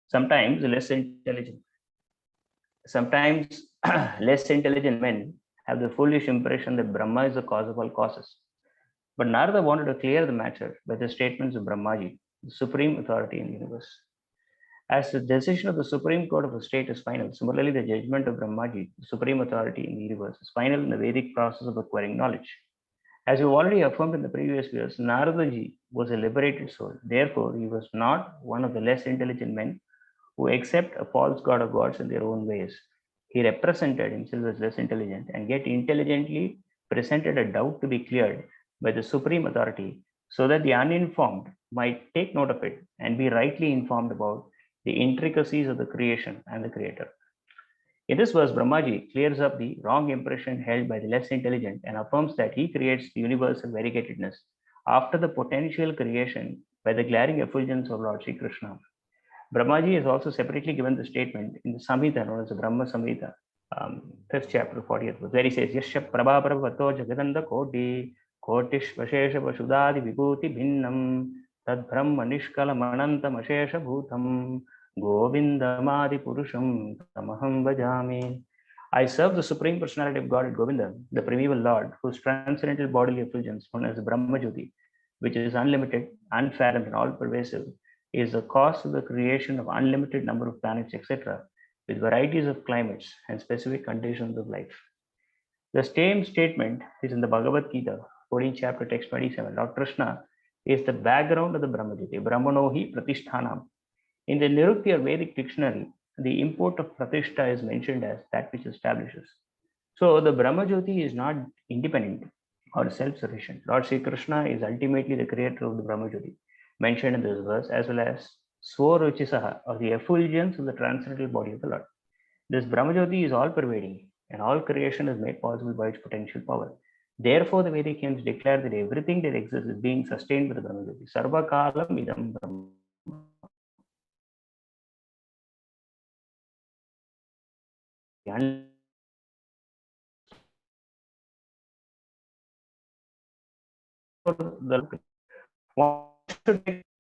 Sometimes less intelligent. Sometimes less intelligent men have the foolish impression that Brahma is the cause of all causes. But Narada wanted to clear the matter by the statements of Brahmaji, the supreme authority in the universe. As the decision of the Supreme Court of a state is final, similarly, the judgment of Brahmaji, the supreme authority in the universe, is final in the Vedic process of acquiring knowledge. As we've already affirmed in the previous years, Naradaji was a liberated soul. Therefore, he was not one of the less intelligent men who accept a false god or gods in their own ways. He represented himself as less intelligent and yet intelligently presented a doubt to be cleared by the supreme authority so that the uninformed might take note of it and be rightly informed about the intricacies of the creation and the creator. In this verse, Brahmaji clears up the wrong impression held by the less intelligent and affirms that he creates the universe of variegatedness after the potential creation by the glaring effulgence of Lord Sri Krishna. Brahmaji has also separately given the statement in the Samhita known as the Brahma Samhita, 5th chapter, 40th verse, where he says, Yasya Prabhaparavato Jagadanda Koti Kotish Vashesha Vashudadi Vibhuti Bhinnam Tad Brahma Nishkala Manantam Ashesha Bhutam Govindamadi Purusham Tamaham Vajami. I serve the Supreme Personality of God, Govinda, the primeval Lord, whose transcendental bodily effulgence, known as Brahma Jyoti, which is unlimited, unfathomed, and all-pervasive, is the cause of the creation of unlimited number of planets, etc., with varieties of climates and specific conditions of life. The same statement is in the Bhagavad Gita, 14th chapter, text 27. Lord Krishna is the background of the Brahmajyoti, Brahmanohi Pratishtanam. In the Nirukti or Vedic dictionary, the import of Pratishtha is mentioned as that which establishes. So the Brahmajyoti is not independent or self-sufficient. Lord Sri Krishna is ultimately the creator of the Brahmajyoti, mentioned in this verse, as well as Swaruchisaha, or the effulgence of the transcendental body of the Lord. This Brahmajyoti is all-pervading, and all creation is made possible by its potential power. Therefore, the Vedic hymns declare that everything that exists is being sustained by the Brahmajyoti. Sarva kalam idam Brahma.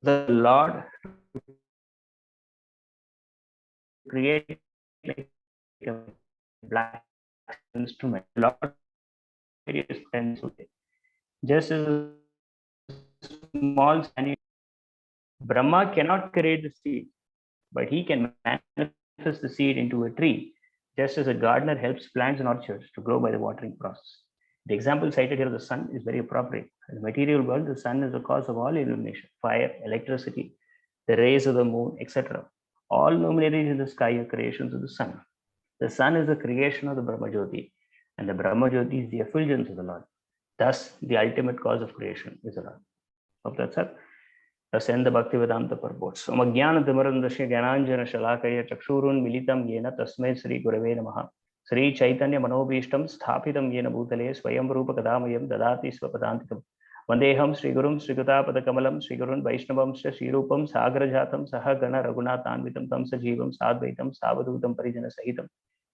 The Lord create like a black instrument. Lord various pencils. Just as a small Brahma cannot create the seed, but he can manifest the seed into a tree, just as a gardener helps plants and orchards to grow by the watering process. The example cited here of the sun is very appropriate. In the material world, the sun is the cause of all illumination, fire, electricity, the rays of the moon, etc. All luminaries in the sky are creations of the sun. The sun is the creation of the Brahmajyoti, and the Brahmajyoti is the effulgence of the Lord. Thus, the ultimate cause of creation is the Lord. Hope that's it. Thus end the Bhaktivedanta purports. Omajnana Timarandasya Gyananjana Shalakaya Chakshurun Militam Yena Tasmai Sri Gurave Namaha. Sri Chaitanya Manobhishtam Sthapitam Yena Bhutale Swayam Rupa Kadamayam Dadati Swapadantikam. Vandeham Sri Gurum Sri Gutapada Kamalam Sri Gurun Vaishnavam Sri Rupam Sagrajatam Saha Gana Raghunathanvitam Tam Sajivam Sadvaitam Savadutam Parijana Sahitam.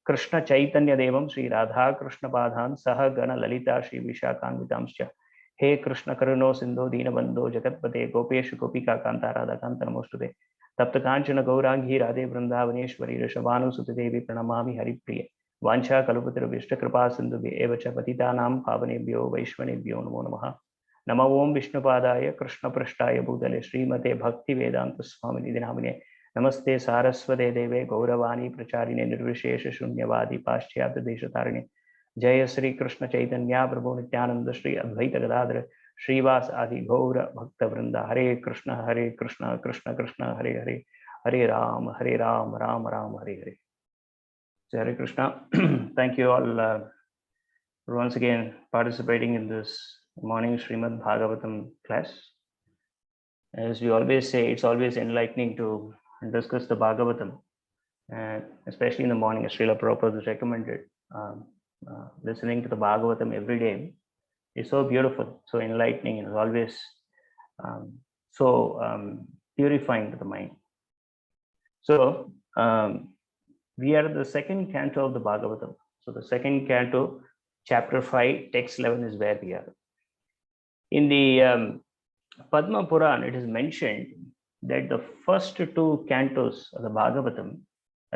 Krishna Chaitanya Devam Sri Radha Krishna Padhan Saha Gana Lalita Sri Vishakhanvitamscha. हे कृष्ण करुणो सिंधो दीनबंधो जगतपते गोपेश गोपिका कांता राधा कांता नमोस्तुते तप्त कांचन गौरांगी राधे वृंदावनेश्वरी ऋषभानुसुते देवी प्रणमामि हरिप्रिय वांछा कल्पतरुभ्यश्च कृपा सिन्धुभ्य एव च पतितानां पावनेभ्यो वैष्णवेभ्यो नमो नमः। नमो ओं विष्णुपादाय कृष्णपृष्ठाय भूतले श्रीमते भक्तिवेदांत स्वामिनिधि नामिने नमस्ते सारस्वते देवे गौरवाणी प्रचारिणे निर्विशेष शून्यवादी पाश्चात्य देशतारिणे जय श्री कृष्ण चैतन्य प्रभु नित्यानंद श्री अद्वैत गदाधर श्रीवास आदि गौर भक्त वृंदा। हरे कृष्ण कृष्ण कृष्ण हरे हरे, हरे Ram Ram Ram Hare Hare. Hare Krishna. Thank you all for once again participating in this morning Srimad Bhagavatam class. As we always say, it's always enlightening to discuss the Bhagavatam, and especially in the morning, as Srila Prabhupada has recommended. Listening to the Bhagavatam every day is so beautiful, so enlightening, and always purifying to the mind. So we are at the second canto of the Bhagavatam. So the second canto, chapter 5, text 11 is where we are. In the Padma Puran, it is mentioned that the first two cantos of the Bhagavatam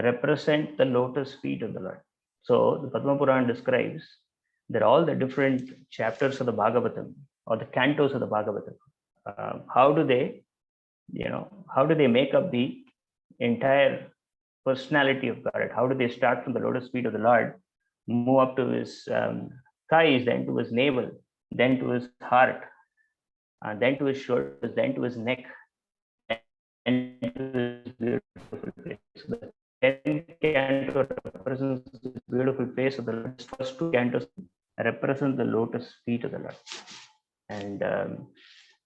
represent the lotus feet of the Lord. So the Padma Puran describes that all the different chapters of the Bhagavatam or the cantos of the Bhagavatam, how do they make up the entire personality of God? How do they start from the lotus feet of the Lord, move up to his thighs, then to his navel, then to his heart, then to his shoulders, then to his neck, and to his beautiful face. So the 10th canto represents the beautiful face of the Lord. First two cantos represent the lotus feet of the Lord. And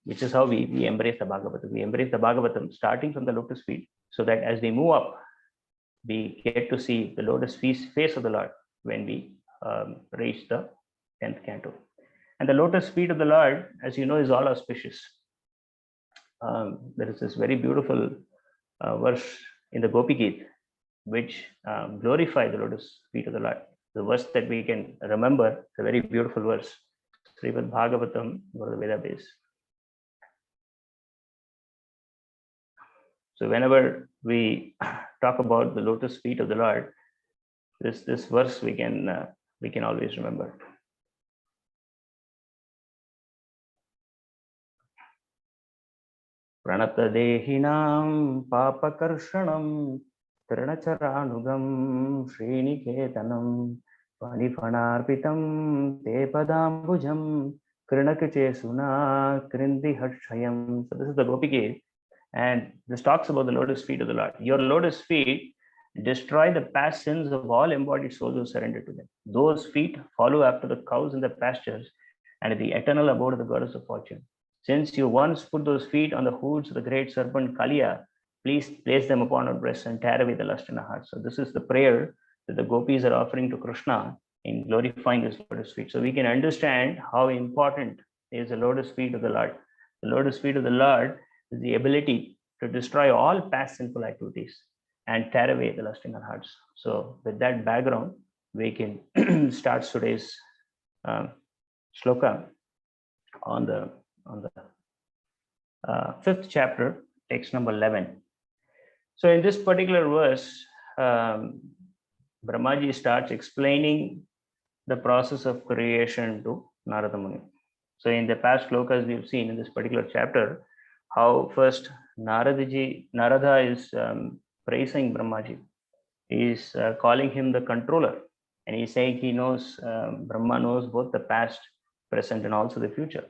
which is how we embrace the Bhagavatam. We embrace the Bhagavatam starting from the lotus feet, so that as we move up, we get to see the lotus face of the Lord when we reach the 10th canto. And the lotus feet of the Lord, as you know, is all auspicious. There is this very beautiful verse in the Gopi Geet, which glorify the lotus feet of the Lord. The verse that we can remember, it's a very beautiful verse. Srimad Bhagavatam, go to the Veda base. So whenever we talk about the lotus feet of the Lord, this verse we can always remember. Pranata dehinam papakarshanam Trinacharanugam Sriniketanam Panifanarpitam Te Padambujam Krinakachesuna Krindi Hatshayam. So this is the Gopi Geet, and this talks about the lotus feet of the Lord. Your lotus feet destroy the past sins of all embodied souls who surrender to them. Those feet follow after the cows in the pastures and the eternal abode of the goddess of fortune. Since you once put those feet on the hooves of the great serpent Kaliya, please place them upon our breasts and tear away the lust in our hearts. So this is the prayer that the gopis are offering to Krishna in glorifying his lotus feet. So we can understand how important is the lotus feet of the Lord. The lotus feet of the Lord is the ability to destroy all past sinful activities and tear away the lust in our hearts. So with that background, we can start today's shloka on the 5th chapter, text number 11. So in this particular verse, Brahmaji starts explaining the process of creation to Narada Muni. So in the past shlokas, we've seen in this particular chapter how first Narada is praising Brahmaji. He is calling him the controller, and he's saying he knows, Brahma knows both the past, present, and also the future.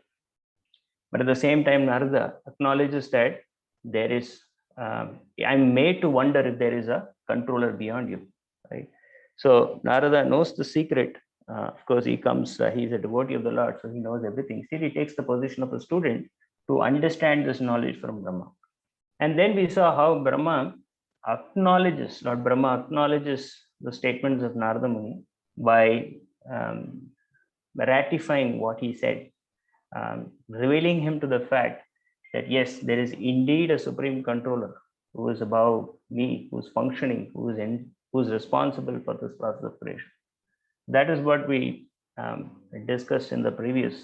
But at the same time, Narada acknowledges that there is, I'm made to wonder if there is a controller beyond you, right? So Narada knows the secret. Of course, he comes, he's a devotee of the Lord, so he knows everything. Still, he takes the position of a student to understand this knowledge from Brahma. And then we saw how Lord Brahma acknowledges the statements of Narada Muni by ratifying what he said. Revealing him to the fact that yes, there is indeed a supreme controller who is above me, who's functioning, who's responsible for this process of creation. That is what we discussed in the previous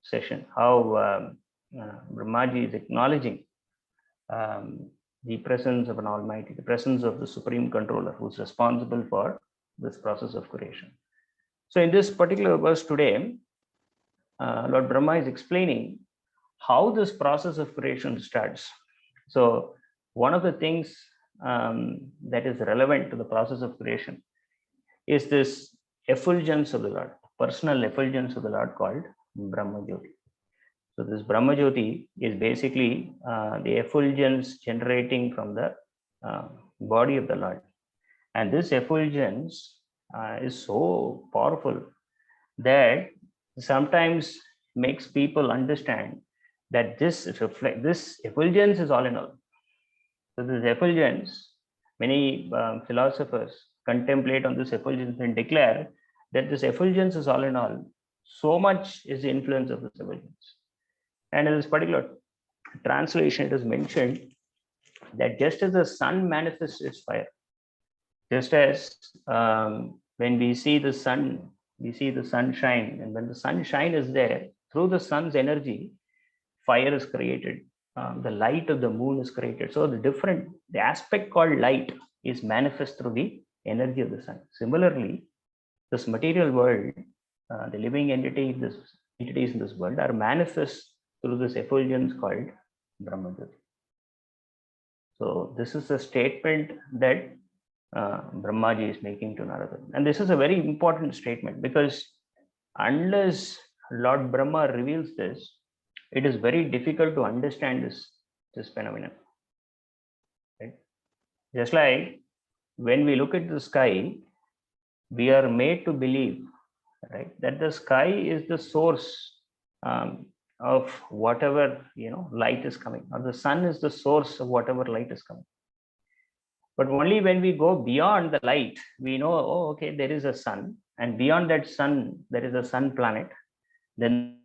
session, how Brahmaji is acknowledging the presence of an Almighty, the presence of the supreme controller who's responsible for this process of creation. So in this particular verse today, Lord Brahma is explaining how this process of creation starts. So one of the things that is relevant to the process of creation is this effulgence of the Lord, personal effulgence of the Lord called Brahma Jyoti. So this Brahma Jyoti is basically the effulgence generating from the body of the Lord. And this effulgence is so powerful that sometimes makes people understand that this effulgence is all in all. So this effulgence, many philosophers contemplate on this effulgence and declare that this effulgence is all in all. So much is the influence of this effulgence. And in this particular translation, it is mentioned that just as the sun manifests its fire, just as when we see the sun, we see the sunshine, and when the sunshine is there, through the sun's energy, fire is created. the light of the moon is created. So the aspect called light is manifest through the energy of the sun. Similarly, this material world, the living entities in this world are manifest through this effulgence called Brahmajyoti. So this is a statement that Brahmaji is making to Narada. And this is a very important statement, because unless Lord Brahma reveals this, it is very difficult to understand this phenomenon. Right? Just like when we look at the sky, we are made to believe, right, that the sky is the source of whatever light is coming, or the sun is the source of whatever light is coming. But only when we go beyond the light, we know, oh, okay, there is a sun, and beyond that sun, there is a sun planet. Then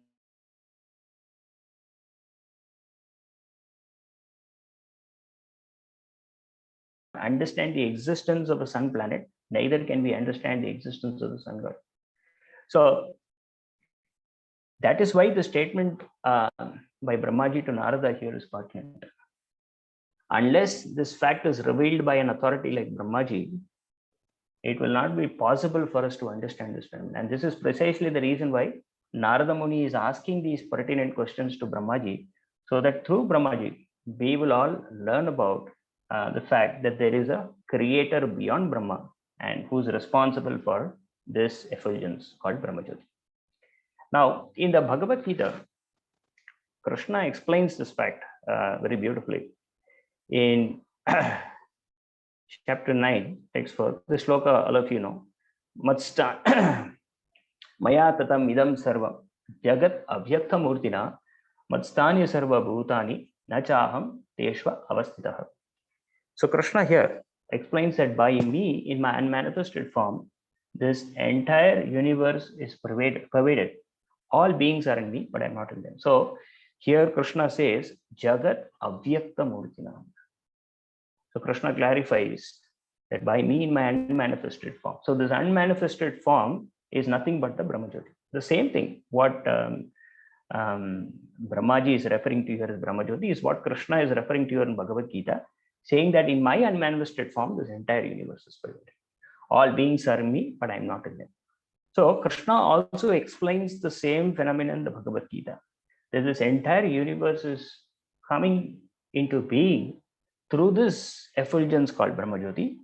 understand the existence of a sun planet, neither can we understand the existence of the sun god. So that is why the statement by Brahmaji to Narada here is pertinent. Unless this fact is revealed by an authority like Brahmaji, it will not be possible for us to understand this phenomenon. And this is precisely the reason why Narada Muni is asking these pertinent questions to Brahmaji, so that through Brahmaji, we will all learn about the fact that there is a creator beyond Brahma and who's responsible for this effulgence called Brahmajyoti. Now, in the Bhagavad Gita, Krishna explains this fact very beautifully. In chapter 9, text 4, the shloka all of you know, Matstan Maya tatam idam sarvam jagat avyakta murtina matstani sarva bhutani nachaham teshva avastitah. So Krishna here explains that by me in my unmanifested form, this entire universe is pervaded. All beings are in me, but I'm not in them. So here Krishna says, Jagat Avyakta Murtina. So Krishna clarifies that by me in my unmanifested form. So this unmanifested form is nothing but the Brahmajyoti. The same thing, what Brahmaji is referring to here as Brahmajyoti is what Krishna is referring to here in Bhagavad Gita, saying that in my unmanifested form, this entire universe is pervaded. All beings are in me, but I'm not in them. So Krishna also explains the same phenomenon in the Bhagavad Gita, that this entire universe is coming into being through this effulgence called Brahmajyoti,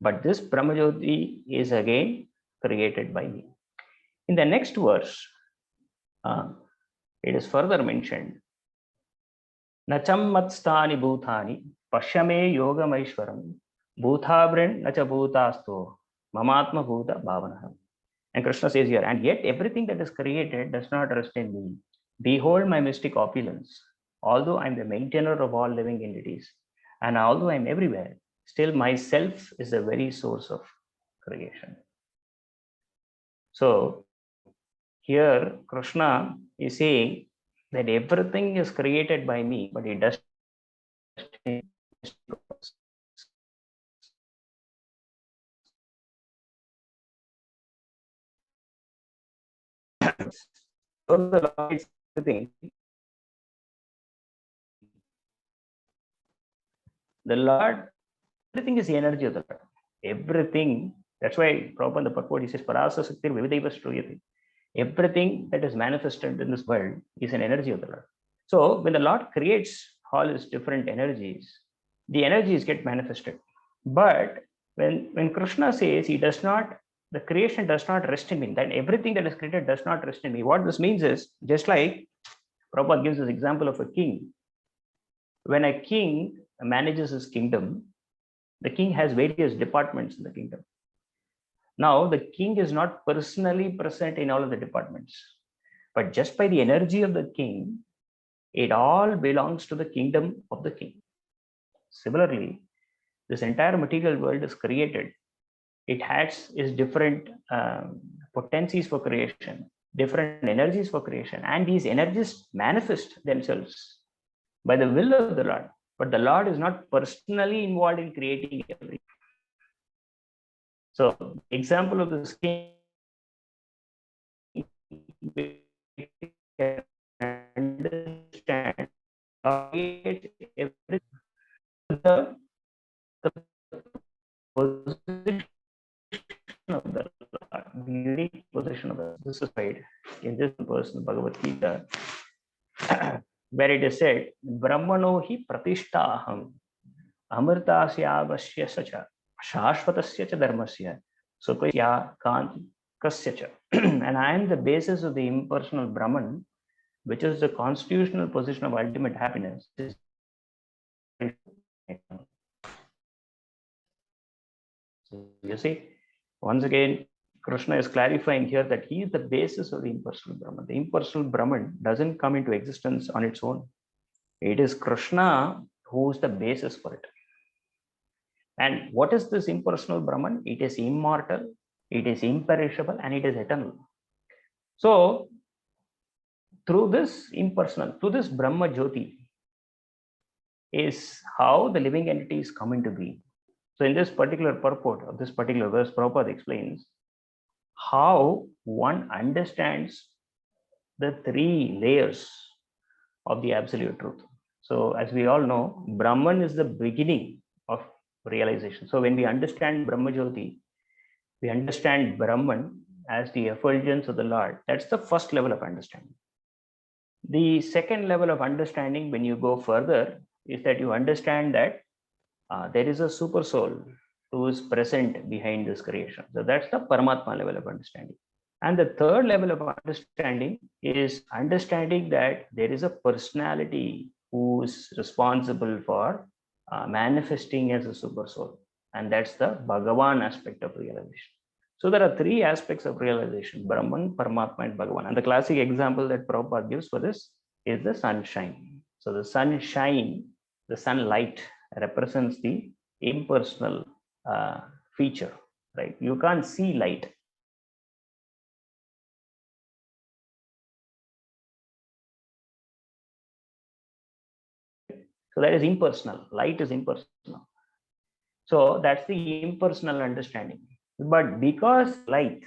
but this Brahmajyoti is again created by me. In the next verse, it is further mentioned, Nacham matstani bhutani pashyame yogamaishwaram bhutavrin nacha bhutasto mamatma bhuta bhavanaha. And Krishna says here, and yet everything that is created does not rest in me. Behold my mystic opulence. Although I'm the maintainer of all living entities, and although I'm everywhere, still myself is the very source of creation. So here Krishna is saying that everything is created by me, but it does so the Lord is everything. The Lord, everything is the energy of the Lord. Everything, that's why Prabhupada in the purport he says, Parasa Saktir Vividaiva Struyati. Everything that is manifested in this world is an energy of the Lord. So when the Lord creates all his different energies, the energies get manifested. But when Krishna says the creation does not rest in me, that everything that is created does not rest in me, what this means is, just like Prabhupada gives this example of a king. When a king manages his kingdom, the king has various departments in the kingdom. Now, the king is not personally present in all of the departments, but just by the energy of the king, it all belongs to the kingdom of the king. Similarly, this entire material world is created. It has its different potencies for creation, different energies for creation, and these energies manifest themselves by the will of the Lord. But the Lord is not personally involved in creating everything. So, example of this king, understand creates everything. The position of the Lord, the unique position of the, this is right in this personal Bhagavad Gita, where it is said, Brahmano hi pratishtaham amritasya sacha shashvatasya cha dharmasya sukasya kasya cha. And I am the basis of the impersonal Brahman, which is the constitutional position of ultimate happiness. So you see, once again, Krishna is clarifying here that he is the basis of the impersonal Brahman. The impersonal Brahman doesn't come into existence on its own. It is Krishna who is the basis for it. And what is this impersonal Brahman? It is immortal, it is imperishable, and it is eternal. So, through this impersonal, through this Brahma Jyoti, is how the living entities come into being. So, in this particular purport of this particular verse, Prabhupada explains how one understands the three layers of the absolute truth. So, as we all know, Brahman is the beginning of realization. So, when we understand Brahma Jyoti, we understand Brahman as the effulgence of the Lord. That's the first level of understanding. The second level of understanding, when you go further, is that you understand that there is a super soul who is present behind this creation. So that's the Paramatma level of understanding. And the third level of understanding is understanding that there is a personality who is responsible for manifesting as a super soul. And that's the Bhagavan aspect of realization. So there are three aspects of realization: Brahman, Paramatma, and Bhagavan. And the classic example that Prabhupada gives for this is the sunshine. So the sunshine, the sunlight, represents the impersonal feature, right? You can't see light. So that is impersonal. Light is impersonal. So that's the impersonal understanding. But because light,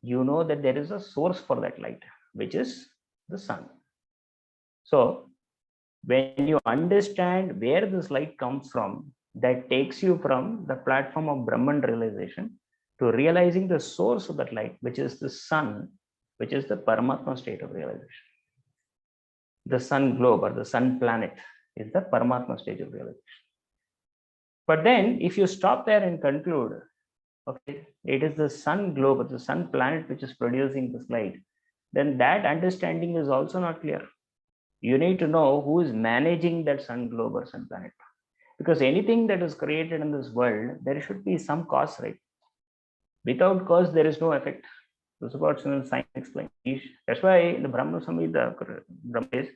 you know that there is a source for that light, which is the sun. So when you understand where this light comes from, that takes you from the platform of Brahman realization to realizing the source of that light, which is the sun, which is the Paramatma state of realization. The sun globe or the sun planet is the Paramatma stage of realization. But then if you stop there and conclude, okay, it is the sun globe or the sun planet which is producing this light, then that understanding is also not clear. You need to know who is managing that sun globe or sun planet. Because anything that is created in this world, there should be some cause, right? Without cause, there is no effect. This is what science explains. That's why in the Brahma Samhita, Brahma is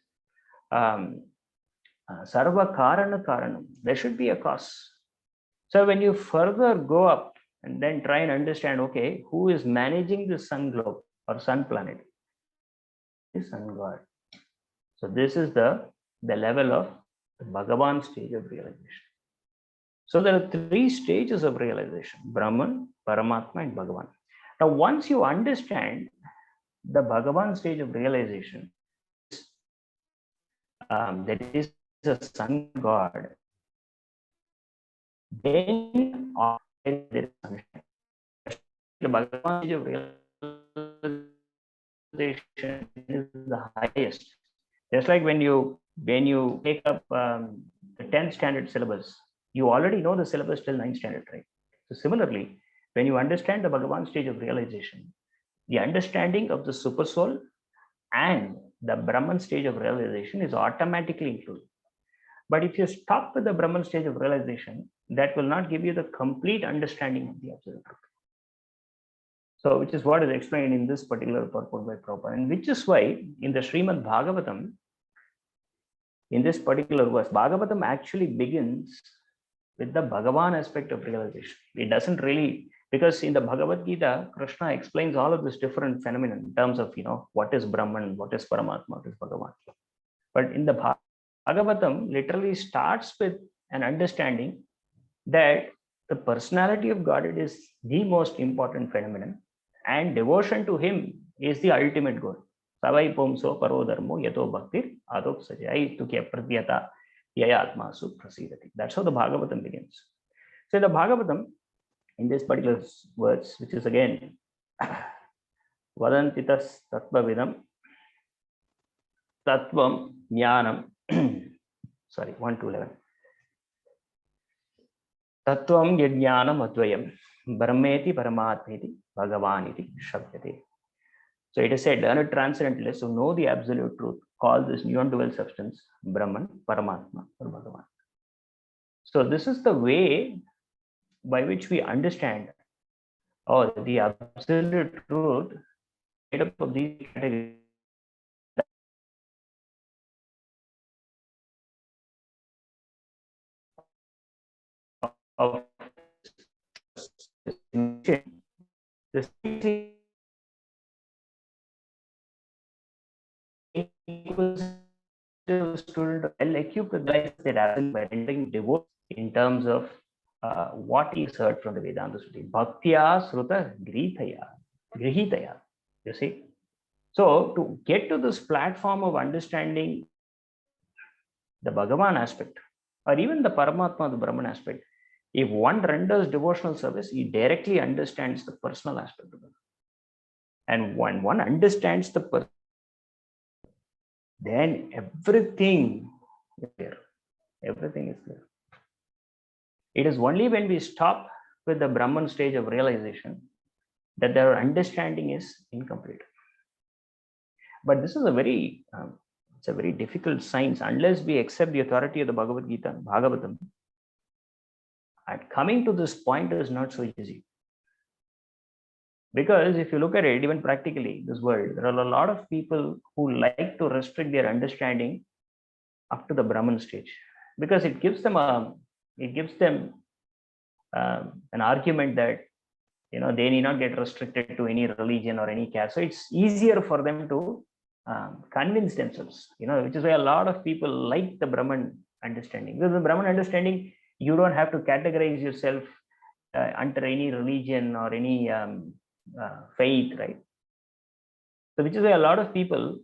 Sarva Karana Karanam. There should be a cause. So when you further go up and then try and understand, okay, who is managing the sun globe or sun planet? The sun god. So this is the level of the Bhagavan stage of realization. So there are three stages of realization: Brahman, Paramatma, and Bhagavan. Now, once you understand the Bhagavan stage of realization, that is a sun god, then there is sunshine. The Bhagavan stage of realization is the highest. Just like when you take up the 10th standard syllabus, you already know the syllabus till 9th standard, right? So similarly, when you understand the Bhagavan stage of realization, the understanding of the super soul and the Brahman stage of realization is automatically included. But if you stop with the Brahman stage of realization, that will not give you the complete understanding of the absolute truth. So, which is what is explained in this particular purport by Prabhupada, and which is why in the Srimad Bhagavatam, in this particular verse, Bhagavatam actually begins with the Bhagavan aspect of realization. It doesn't really, because in the Bhagavad Gita, Krishna explains all of this different phenomena in terms of, what is Brahman, what is Paramatma, what is Bhagavan. But in the Bhagavatam, literally starts with an understanding that the personality of God is the most important phenomenon, and devotion to Him is the ultimate goal. Savai Pomso Parodharmo Yato Bhaktir Adop Sajai Tukya Pratyata Yaya Atmasu Prasidati. That's how the Bhagavatam begins. So in the Bhagavatam, in this particular words, which is again Vadantitas Tattvavidam Tattvam Jnanam sorry 1 to 11 Tattvam Yajnanam Advayam Brahmeti Paramatmeti Bhagavaniti Shabdate. So it is said, learn a transcendentalist who know the absolute truth, call this non-dual substance Brahman, Paramatma, or Bhagavan. So this is the way by which we understand, or the absolute truth made up of these categories of the student well equipped with life by rendering devote in terms of what is heard from the Vedanta Study. Bhaktya Sruta Grihitaya. You see? So to get to this platform of understanding the Bhagavan aspect, or even the Paramatma, the Brahman aspect, if one renders devotional service, he directly understands the personal aspect of it. And when one understands the person, then everything is there. Everything is there. It is only when we stop with the Brahman stage of realization that their understanding is incomplete. But this is a very, it's a very difficult science unless we accept the authority of the Bhagavad Gita, Bhagavatam. And coming to this point is not so easy. Because if you look at it, even practically, this world, there are a lot of people who like to restrict their understanding up to the Brahman stage, because it gives them an argument that they need not get restricted to any religion or any caste. So it's easier for them to convince themselves, which is why a lot of people like the Brahman understanding. Because the Brahman understanding, you don't have to categorize yourself under any religion or any faith, right? So which is why a lot of people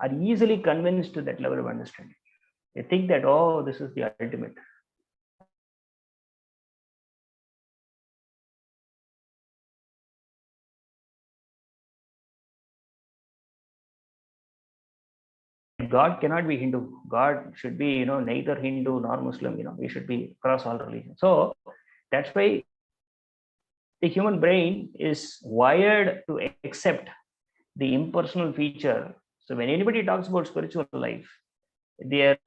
are easily convinced to that level of understanding. They think that, oh, this is the ultimate. God cannot be Hindu. God should be, neither Hindu nor Muslim. We should be across all religions. So that's why the human brain is wired to accept the impersonal feature. So when anybody talks about spiritual life, their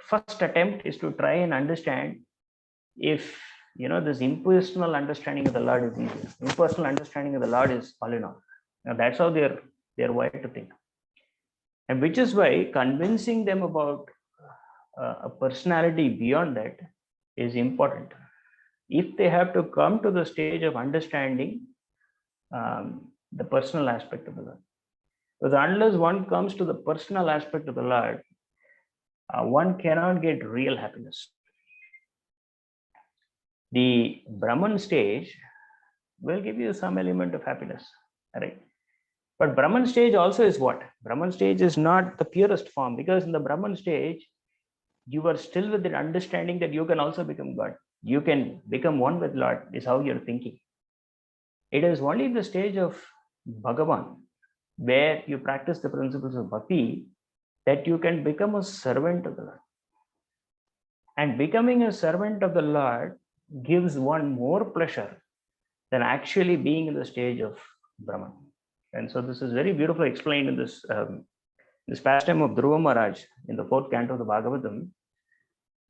first attempt is to try and understand if this impersonal understanding of the Lord is easier. Impersonal understanding of the Lord is all in all. Now that's how they're wired to think. And which is why convincing them about a personality beyond that is important. If they have to come to the stage of understanding the personal aspect of the Lord. Because unless one comes to the personal aspect of the Lord, one cannot get real happiness. The Brahman stage will give you some element of happiness, right? But Brahman stage also is what? Brahman stage is not the purest form, because in the Brahman stage, you are still with the understanding that you can also become God. You can become one with Lord, is how you're thinking. It is only the stage of Bhagavan, where you practice the principles of bhakti, that you can become a servant of the Lord. And becoming a servant of the Lord gives one more pleasure than actually being in the stage of Brahman. And so this is very beautifully explained in this pastime of Dhruva Maharaj in the 4th canto of the Bhagavatam.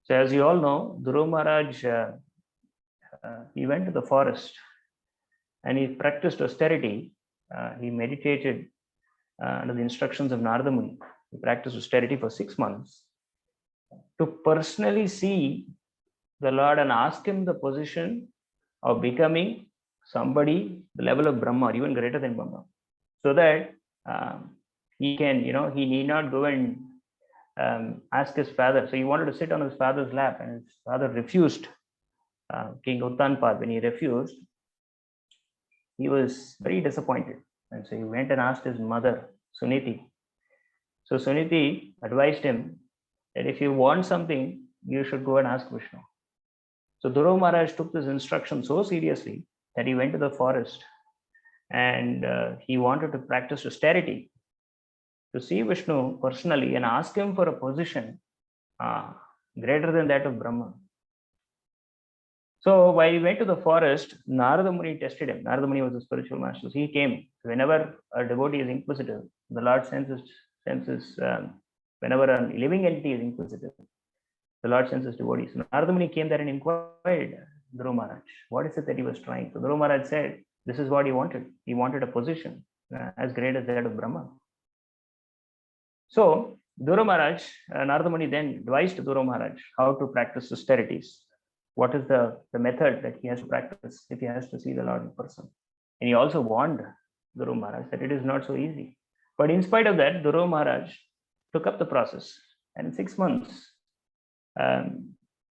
So as you all know, Dhruva Maharaj, he went to the forest and he practiced austerity. He meditated under the instructions of Narada Muni. He practiced austerity for 6 months to personally see the Lord and ask him the position of becoming somebody the level of Brahma, or even greater than Brahma, so that he can, he need not go and ask his father. So he wanted to sit on his father's lap, and his father refused. King Uttanpad, when he refused, he was very disappointed. And so he went and asked his mother Suniti. So Suniti advised him that if you want something, you should go and ask Vishnu. So Dhruva Maharaj took this instruction so seriously that he went to the forest and he wanted to practice austerity to see Vishnu personally and ask him for a position greater than that of Brahma. So while he went to the forest, Narada Muni tested him. Narada Muni was a spiritual master. So he came. Whenever a devotee is inquisitive, the Lord senses whenever a living entity is inquisitive, the Lord senses devotees. So Narada Muni came there and inquired Dhruva Maharaj, what is it that he was trying? So Dhruva Maharaj said, this is what he wanted. He wanted a position as great as that of Brahma. So Dhruva Maharaj, Narada Muni then advised Dhruva Maharaj how to practice austerities. What is the method that he has to practice if he has to see the Lord in person? And he also warned Dhruva Maharaj that it is not so easy. But in spite of that, Dhruva Maharaj took up the process, and in 6 months,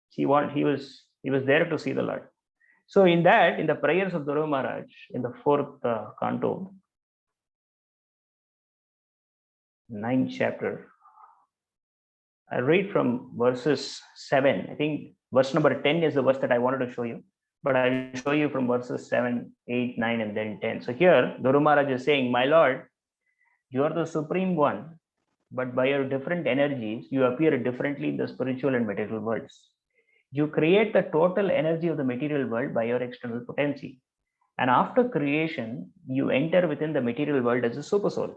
he was there to see the Lord. So in the prayers of Dhruva Maharaj, in the 4th canto, 9th chapter, I read from verses 7. I think verse number 10 is the verse that I wanted to show you, but I'll show you from verses 7, 8, 9, and then 10. So here, Dhruva Maharaj is saying, my Lord, you are the Supreme One, but by your different energies, you appear differently in the spiritual and material worlds. You create the total energy of the material world by your external potency. And after creation, you enter within the material world as a super soul.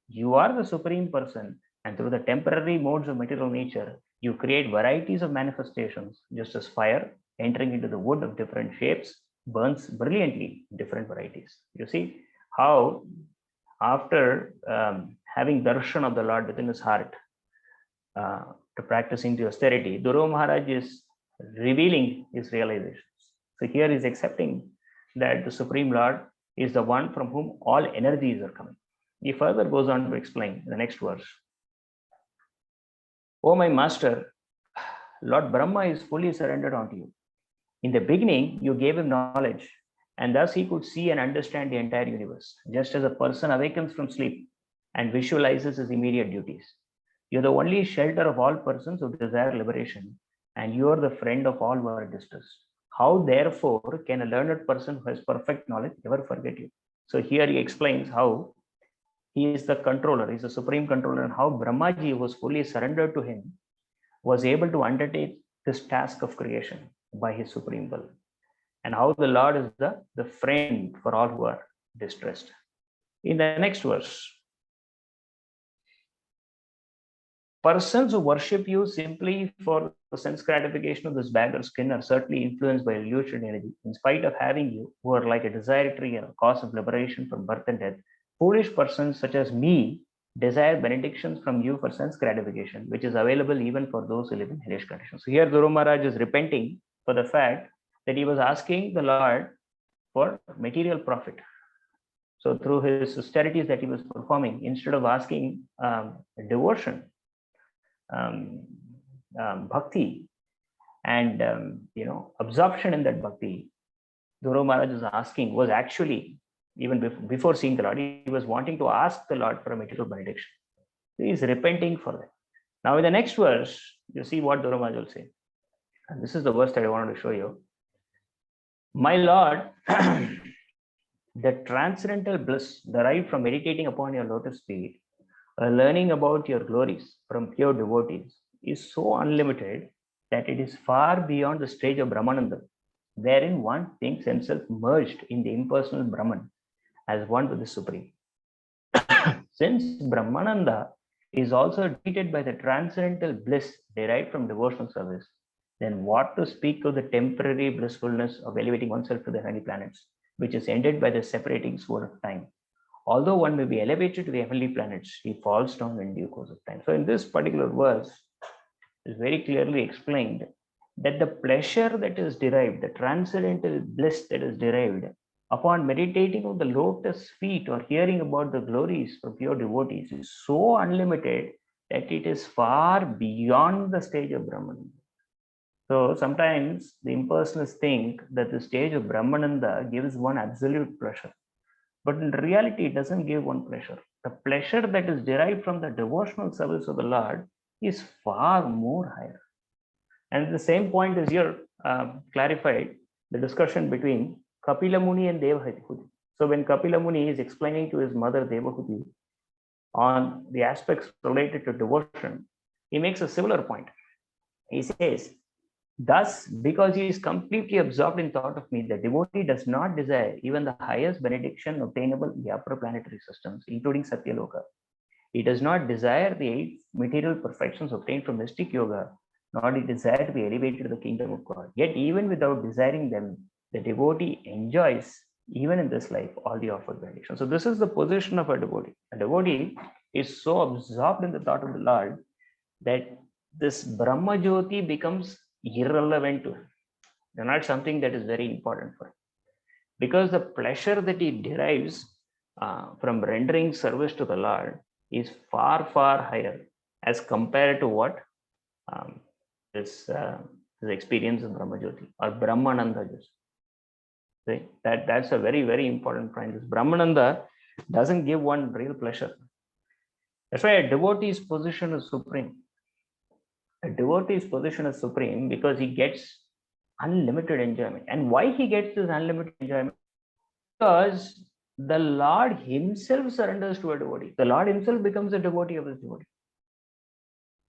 You are the Supreme Person, and through the temporary modes of material nature, you create varieties of manifestations, just as fire, entering into the wood of different shapes, burns brilliantly in different varieties. You see how after having darshan of the Lord within his heart, to practicing the austerity, Dhruva Maharaj is revealing his realizations. So here he is accepting that the Supreme Lord is the one from whom all energies are coming. He further goes on to explain in the next verse. Oh my master, Lord Brahma is fully surrendered unto you. In the beginning, you gave him knowledge, and thus he could see and understand the entire universe, just as a person awakens from sleep and visualizes his immediate duties. You're the only shelter of all persons who desire liberation, and you are the friend of all who are distressed. How, therefore, can a learned person who has perfect knowledge ever forget you? So here he explains how he is the controller, he's the supreme controller, and how Brahmaji, who was fully surrendered to him, was able to undertake this task of creation by his supreme will, and how the Lord is the friend for all who are distressed. In the next verse, persons who worship you simply for the sense gratification of this bag or skin are certainly influenced by illusion energy. In spite of having you, who are like a desire tree and a cause of liberation from birth and death, foolish persons such as me desire benedictions from you for sense gratification, which is available even for those who live in hellish conditions. So here Dhruva Maharaj is repenting for the fact that he was asking the Lord for material profit. So through his austerities that he was performing, instead of asking devotion, bhakti, and absorption in that bhakti, Dhruva Maharaj was actually, even before seeing the Lord, he was wanting to ask the Lord for a material benediction. He is repenting for that. Now in the next verse, you see what Dhruva Maharaj will say. And this is the verse that I wanted to show you. My Lord, the transcendental bliss derived from meditating upon your lotus feet, learning about your glories from pure devotees, is so unlimited that it is far beyond the stage of Brahmananda, wherein one thinks himself merged in the impersonal Brahman as one with the Supreme. Since Brahmananda is also defeated by the transcendental bliss derived from devotional service, then what to speak of the temporary blissfulness of elevating oneself to the heavenly planets, which is ended by the separating sword of time. Although one may be elevated to the heavenly planets, he falls down in due course of time. So in this particular verse, is very clearly explained that the pleasure that is derived, the transcendental bliss that is derived upon meditating on the lotus feet or hearing about the glories of pure devotees is so unlimited that it is far beyond the stage of Brahmananda. So sometimes the impersonalists think that the stage of Brahmananda gives one absolute pleasure. But in reality, it doesn't give one pleasure. the pleasure that is derived from the devotional service of the Lord is far more higher. And the same point is here clarified the discussion between Kapila Muni and Devahuti. So when Kapila Muni is explaining to his mother Devahuti on the aspects related to devotion, he makes a similar point. He says, thus, because he is completely absorbed in thought of me, the devotee does not desire even the highest benediction obtainable in the upper planetary systems, including Satyaloka. He does not desire the 8 material perfections obtained from mystic yoga, nor did he desire to be elevated to the kingdom of God. Yet, even without desiring them, the devotee enjoys, even in this life, all the offered benedictions. So, this is the position of a devotee. A devotee is so absorbed in the thought of the Lord that this Brahma Jyoti becomes irrelevant to him. They're not something that is very important for him. Because the pleasure that he derives from rendering service to the Lord is far, far higher as compared to what this experience of Brahma Jyoti or Brahmananda. Right? That's a very, very important point. This Brahmananda doesn't give one real pleasure. That's why a devotee's position is supreme. A devotee's position is supreme because he gets unlimited enjoyment. And why he gets this unlimited enjoyment? Because the Lord himself surrenders to a devotee. The Lord himself becomes a devotee of his devotee.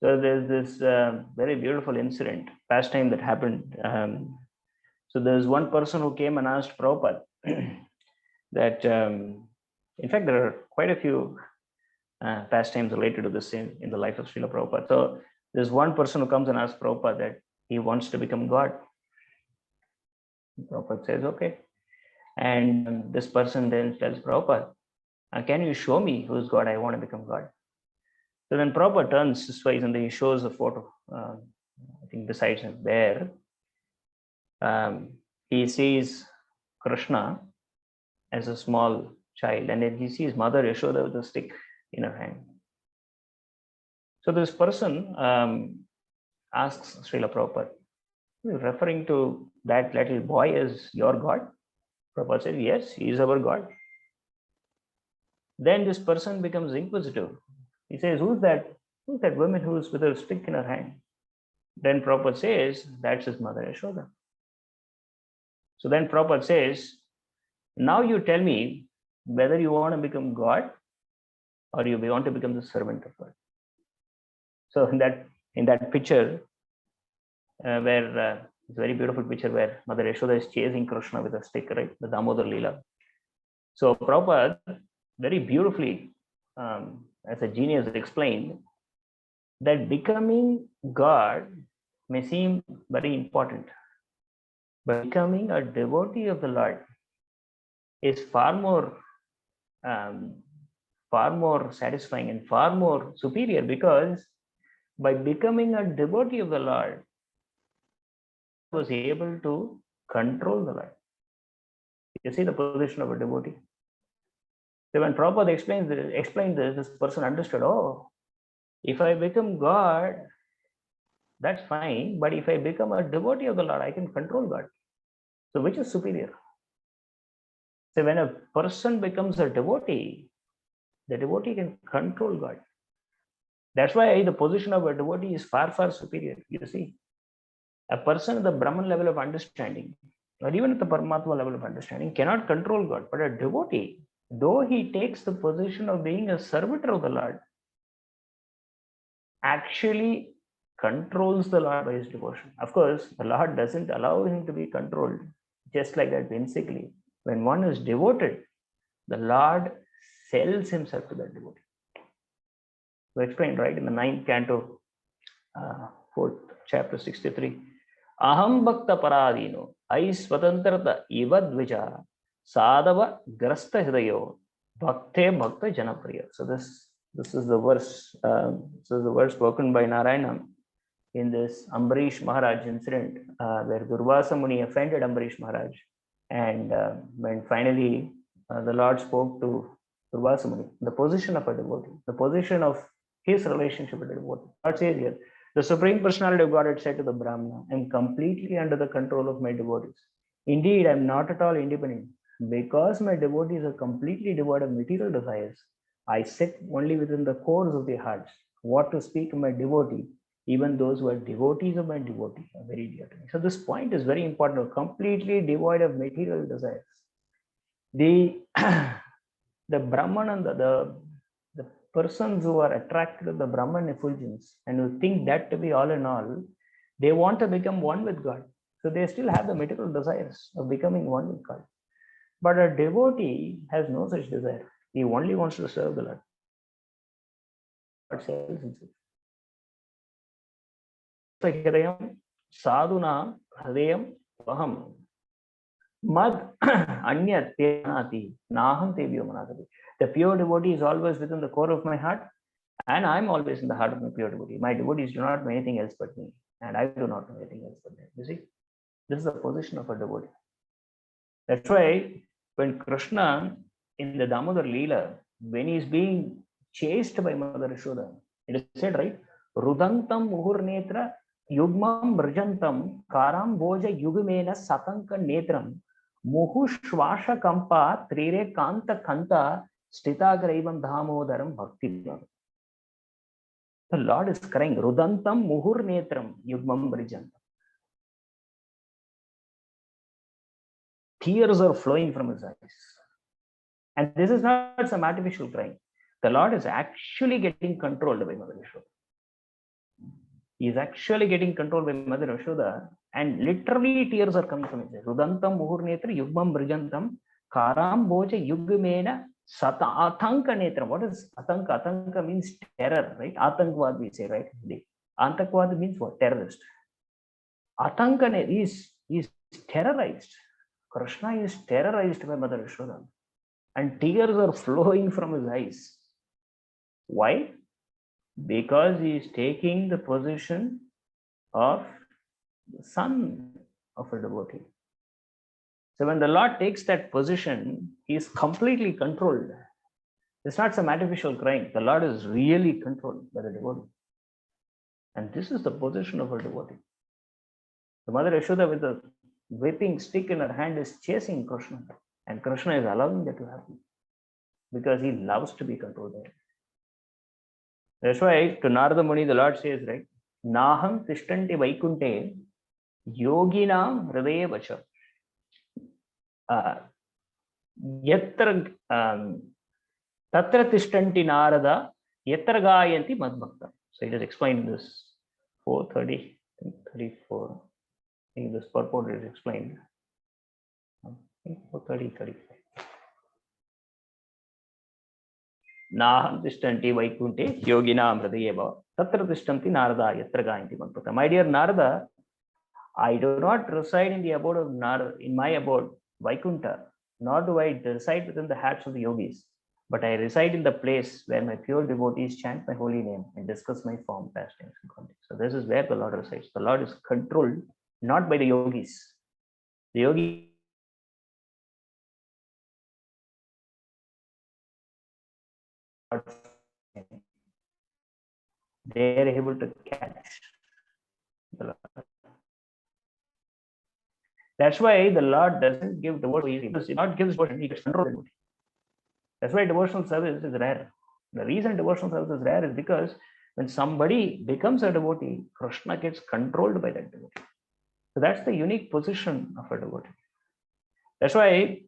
So there's this very beautiful incident, pastime that happened. So there's one person who came and asked Prabhupada that, in fact, there are quite a few pastimes related to this in the life of Srila Prabhupada. So there's one person who comes and asks Prabhupada that he wants to become God. Prabhupada says, okay. And this person then tells Prabhupada, can you show me who's God? I want to become God. So then Prabhupada turns his face and then he shows a photo, I think besides him there. He sees Krishna as a small child, and then he sees Mother Yashoda with a stick in her hand. So this person asks Srila Prabhupada, referring to that little boy as your God? Prabhupada says, yes, he is our God. Then this person becomes inquisitive. He says, who's that woman who's with a stick in her hand? Then Prabhupada says, that's his mother Yashoda. So then Prabhupada says, now you tell me whether you want to become God or you want to become the servant of God. So in that picture, where it's a very beautiful picture where Mother Yashoda is chasing Krishna with a stick, right? The Damodar Leela. So Prabhupada very beautifully, as a genius, explained that becoming God may seem very important, but becoming a devotee of the Lord is far more satisfying and far more superior, because by becoming a devotee of the Lord, I was able to control the Lord. You see the position of a devotee. So when Prabhupada explained this person understood, oh, if I become God, that's fine. But if I become a devotee of the Lord, I can control God. So which is superior? So when a person becomes a devotee, the devotee can control God. That's why the position of a devotee is far, far superior. You see, a person at the Brahman level of understanding, or even at the Paramatma level of understanding, cannot control God. But a devotee, though he takes the position of being a servitor of the Lord, actually controls the Lord by his devotion. Of course, the Lord doesn't allow him to be controlled just like that whimsically. When one is devoted, the Lord sells himself to that devotee. We explained, right, in the 9th canto, 4th chapter 63. Aham bhakta paradino, ai swatantrata ivadvija, sadava grasta hridayo, bhakte bhakta janapriya. So this is the verse. This is the verse spoken by Narayana in this Ambarish Maharaj incident, where Durvasa Muni offended Ambarish Maharaj, and when finally the Lord spoke to Durvasa Muni, the position of a devotee, the position of his relationship with the devotee. Lord says here, the Supreme Personality of Godhead said to the Brahmana, I am completely under the control of my devotees. Indeed, I am not at all independent. Because my devotees are completely devoid of material desires, I sit only within the cores of the hearts. What to speak of my devotee, even those who are devotees of my devotee are very dear to me. So this point is very important. Completely devoid of material desires. The the Brahman and the persons who are attracted to the Brahman effulgence and who think that to be all in all, they want to become one with God. So they still have the material desires of becoming one with God. But a devotee has no such desire. He only wants to serve the Lord. Sadhuna hridayam aham mad anyat tenati naham tevyo manadati. The pure devotee is always within the core of my heart, and I'm always in the heart of my pure devotee. My devotees do not know anything else but me, and I do not know anything else but them. You see, this is the position of a devotee. That's why when Krishna in the Damodar Leela, when he's being chased by Mother Yashoda, it is said, right? Rudantam muhurnetra yugmam brjantam karam boja yugmena satanka netram muhushvasha kampa trire kanta kanta stitagraivam dhamodaram bhakti. The Lord is crying, Rudantam muhurnetram yugmam brjantam. Tears are flowing from his eyes. And this is not some artificial crying. The Lord is actually getting controlled by Mother Yashoda. He is actually getting controlled by Mother Yashoda, and literally tears are coming from his eyes. Rudantam muhurnetra yugmam brijantam karam boja yugmena sata atanka netram. What is atanka? Atanka means terror, right? Atankvad we say, right? Antakvad means what? Terrorist. Atanka is terrorized. Krishna is terrorized by Mother Yashoda, and tears are flowing from his eyes. Why? Because he is taking the position of the son of a devotee. So when the Lord takes that position, he is completely controlled. It's not some artificial crying. The Lord is really controlled by the devotee. And this is the position of a devotee. The Mother Yashoda with the whipping stick in her hand is chasing Krishna, and Krishna is allowing that to happen because he loves to be controlled by him. That's why to Narada Muni the Lord says, right, Naham tishtanti vaikunte yoginam hridaya vacha yatra tatra tishtanti Narada yatra gayanti madbhakta. So it is explained in this 430, 34. I think this purport is explained. 430, 35. Naham tishtanti vaikunte yoginam hridayeva tatra tishtanti Narada yatra gayanti madbhakta. My dear Narada, I do not reside in the abode of Narada, in my abode, Vaikuntha, nor do I reside within the hearts of the yogis, but I reside in the place where my pure devotees chant my holy name and discuss my form, pastimes, and context. So this is where the Lord resides. The Lord is controlled not by the yogis. The yogi they are able to catch the Lord. That's why the Lord doesn't give devotion easily. He not gives devotion, he gets control. That's why devotional service is rare. The reason devotional service is rare is because when somebody becomes a devotee, Krishna gets controlled by that devotee. So that's the unique position of a devotee. That's why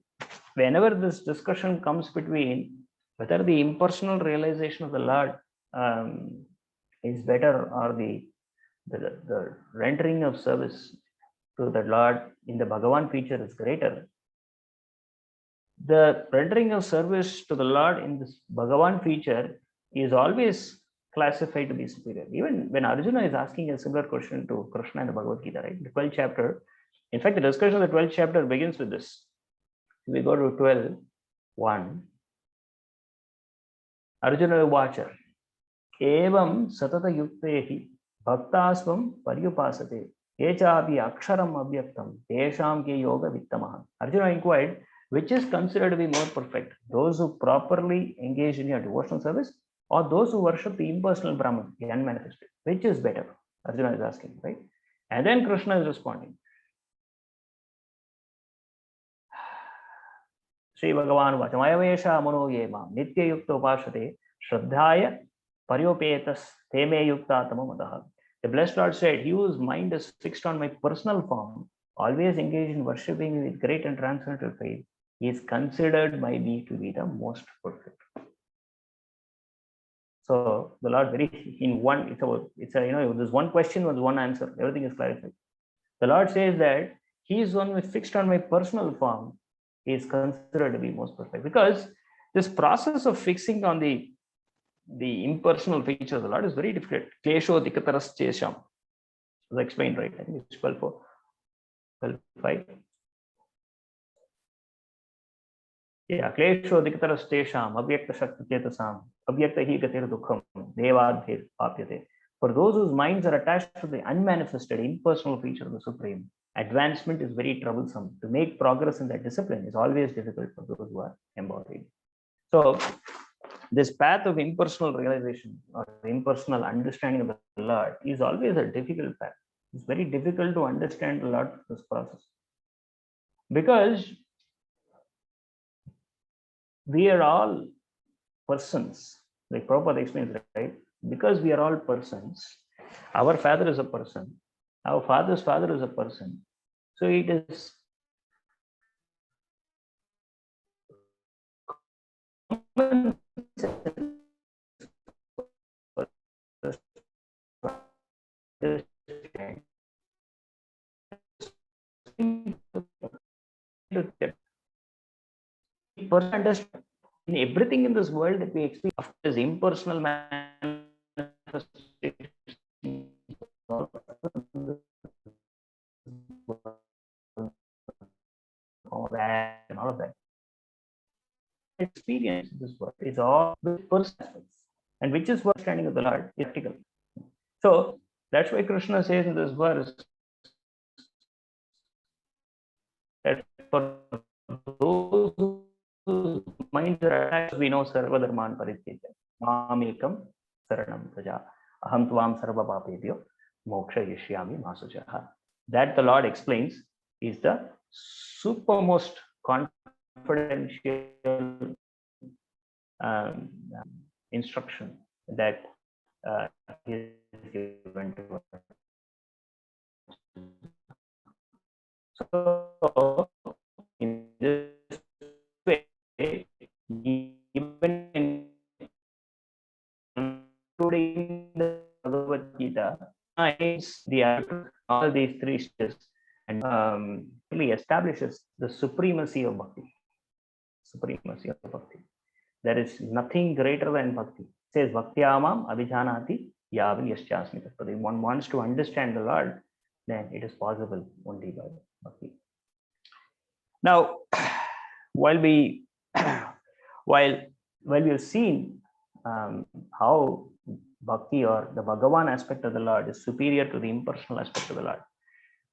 whenever this discussion comes between whether the impersonal realization of the Lord is better or the rendering of service to the Lord in the Bhagavan feature is greater, the rendering of service to the Lord in this Bhagavan feature is always classified to be superior. Even when Arjuna is asking a similar question to Krishna in the Bhagavad Gita, right? The 12th chapter. In fact, the discussion of the 12th chapter begins with this. We go to 12:1. Arjuna Vacha. Evam satata yuktehi bhaktasvam paryupasate echapi aksharam abhyaktam tesham ke yoga vittamaha. Arjuna inquired, which is considered to be more perfect, those who properly engage in your devotional service or those who worship the impersonal Brahman, the unmanifested? Which is better? Arjuna is asking, right? And then Krishna is responding. Sri Bhagavan Vacham Ayavesha Mano Ye Mam Nitya Yukta Upashate Shraddhaya Paryopetas Teme Yukta Tamamadaha. The Blessed Lord said, he whose mind is fixed on my personal form, always engaged in worshipping with great and transcendental faith, he is considered by me to be the most perfect. So the Lord very in one, it's a this one question was one answer, everything is clarified. The Lord says that he is one with fixed on my personal form, he is considered to be most perfect. Because this process of fixing on the impersonal features of the Lord is very difficult. Klesho dikataras chesham. Was explained, right? I think it's 12.4, 12.5. Yeah, klesho dikataras chesham, avyakta shakti chetasam, avyakta hi gatir dukham, devadbhed papyate. For those whose minds are attached to the unmanifested, impersonal feature of the Supreme, advancement is very troublesome. To make progress in that discipline is always difficult for those who are embodied. So, this path of impersonal realization or impersonal understanding of the Lord is always a difficult path. It's very difficult to understand the Lord through this process. Because we are all persons, like Prabhupada explains, right? Because we are all persons, our father is a person, our father's father is a person. So it is common person understand in everything in this world that we experience is impersonal manifestation all of that experience in this world is all with personal aspects, and which is what understanding of the Lord is practical. So that's why Krishna says in this verse that for those whose minds are attached, we know Sarva Dharman Parityaja Mamekam Saranam Praja Aham Tvam Sarva Papebhyo Moksha Yishyami Masujaha. That the Lord explains is the supermost confidential instruction that is given to us. So, in this way, even including the Bhagavad Gita, all these three stages and really establishes the supremacy of bhakti. Supremacy of bhakti. There is nothing greater than bhakti. It says Bhaktyamam Abhijanati Yavin Yaschasmi. If one wants to understand the Lord, then it is possible only by bhakti. Now, while we have seen how bhakti or the Bhagavan aspect of the Lord is superior to the impersonal aspect of the Lord,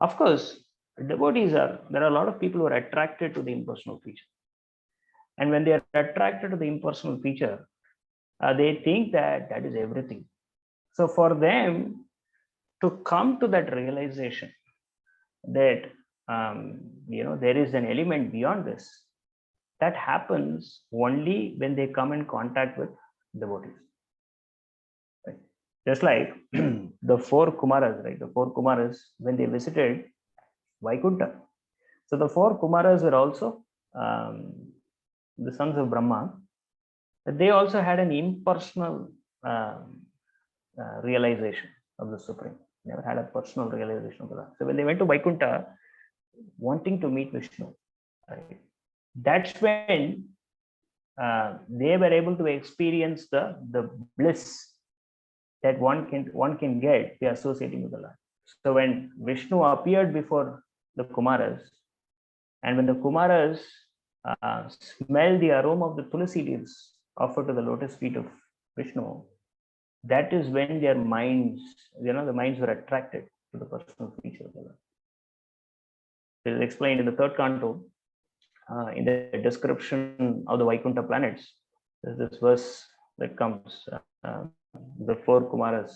of course, there are a lot of people who are attracted to the impersonal feature. And when they are attracted to the impersonal feature, they think that that is everything. So for them to come to that realization that there is an element beyond this, that happens only when they come in contact with devotees. Right? Just like the four Kumaras, right? The four Kumaras, when they visited Vaikuntha. So the four Kumaras were also the sons of Brahma. They also had an impersonal realization of the Supreme. Never had a personal realization of that. So when they went to Vaikuntha, wanting to meet Vishnu, right, that's when they were able to experience the bliss that one can get by associating with the Lord. So when Vishnu appeared before the Kumaras, and when the Kumaras smelled the aroma of the tulsi leaves offered to the lotus feet of Vishnu, that is when their minds, the minds were attracted to the personal feature of the Lord. It is explained in the third canto, in the description of the Vaikuntha planets. There's this verse that comes, the four Kumaras.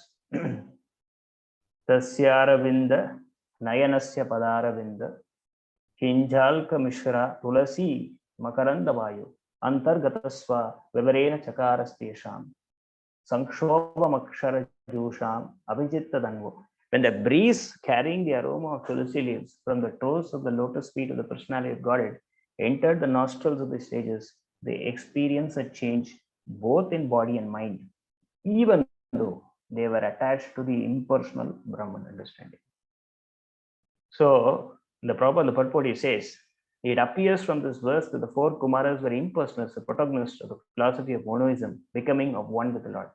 Tasyaravinda Nayanasya Padaravinda Kinjalka Mishra Tulasi Makarandavayu Antargatasva Vivarena Chakarastesham Sankshovamakshara Jusham Abhijittadanvu. When the breeze carrying the aroma of tulsi leaves from the toes of the lotus feet of the personality of Godhead entered the nostrils of the sages, they experience a change both in body and mind, even though they were attached to the impersonal Brahman understanding. So the Prabhupada, the purport, says, it appears from this verse that the four Kumaras were impersonalists, the protagonists of the philosophy of monoism, becoming of one with the Lord.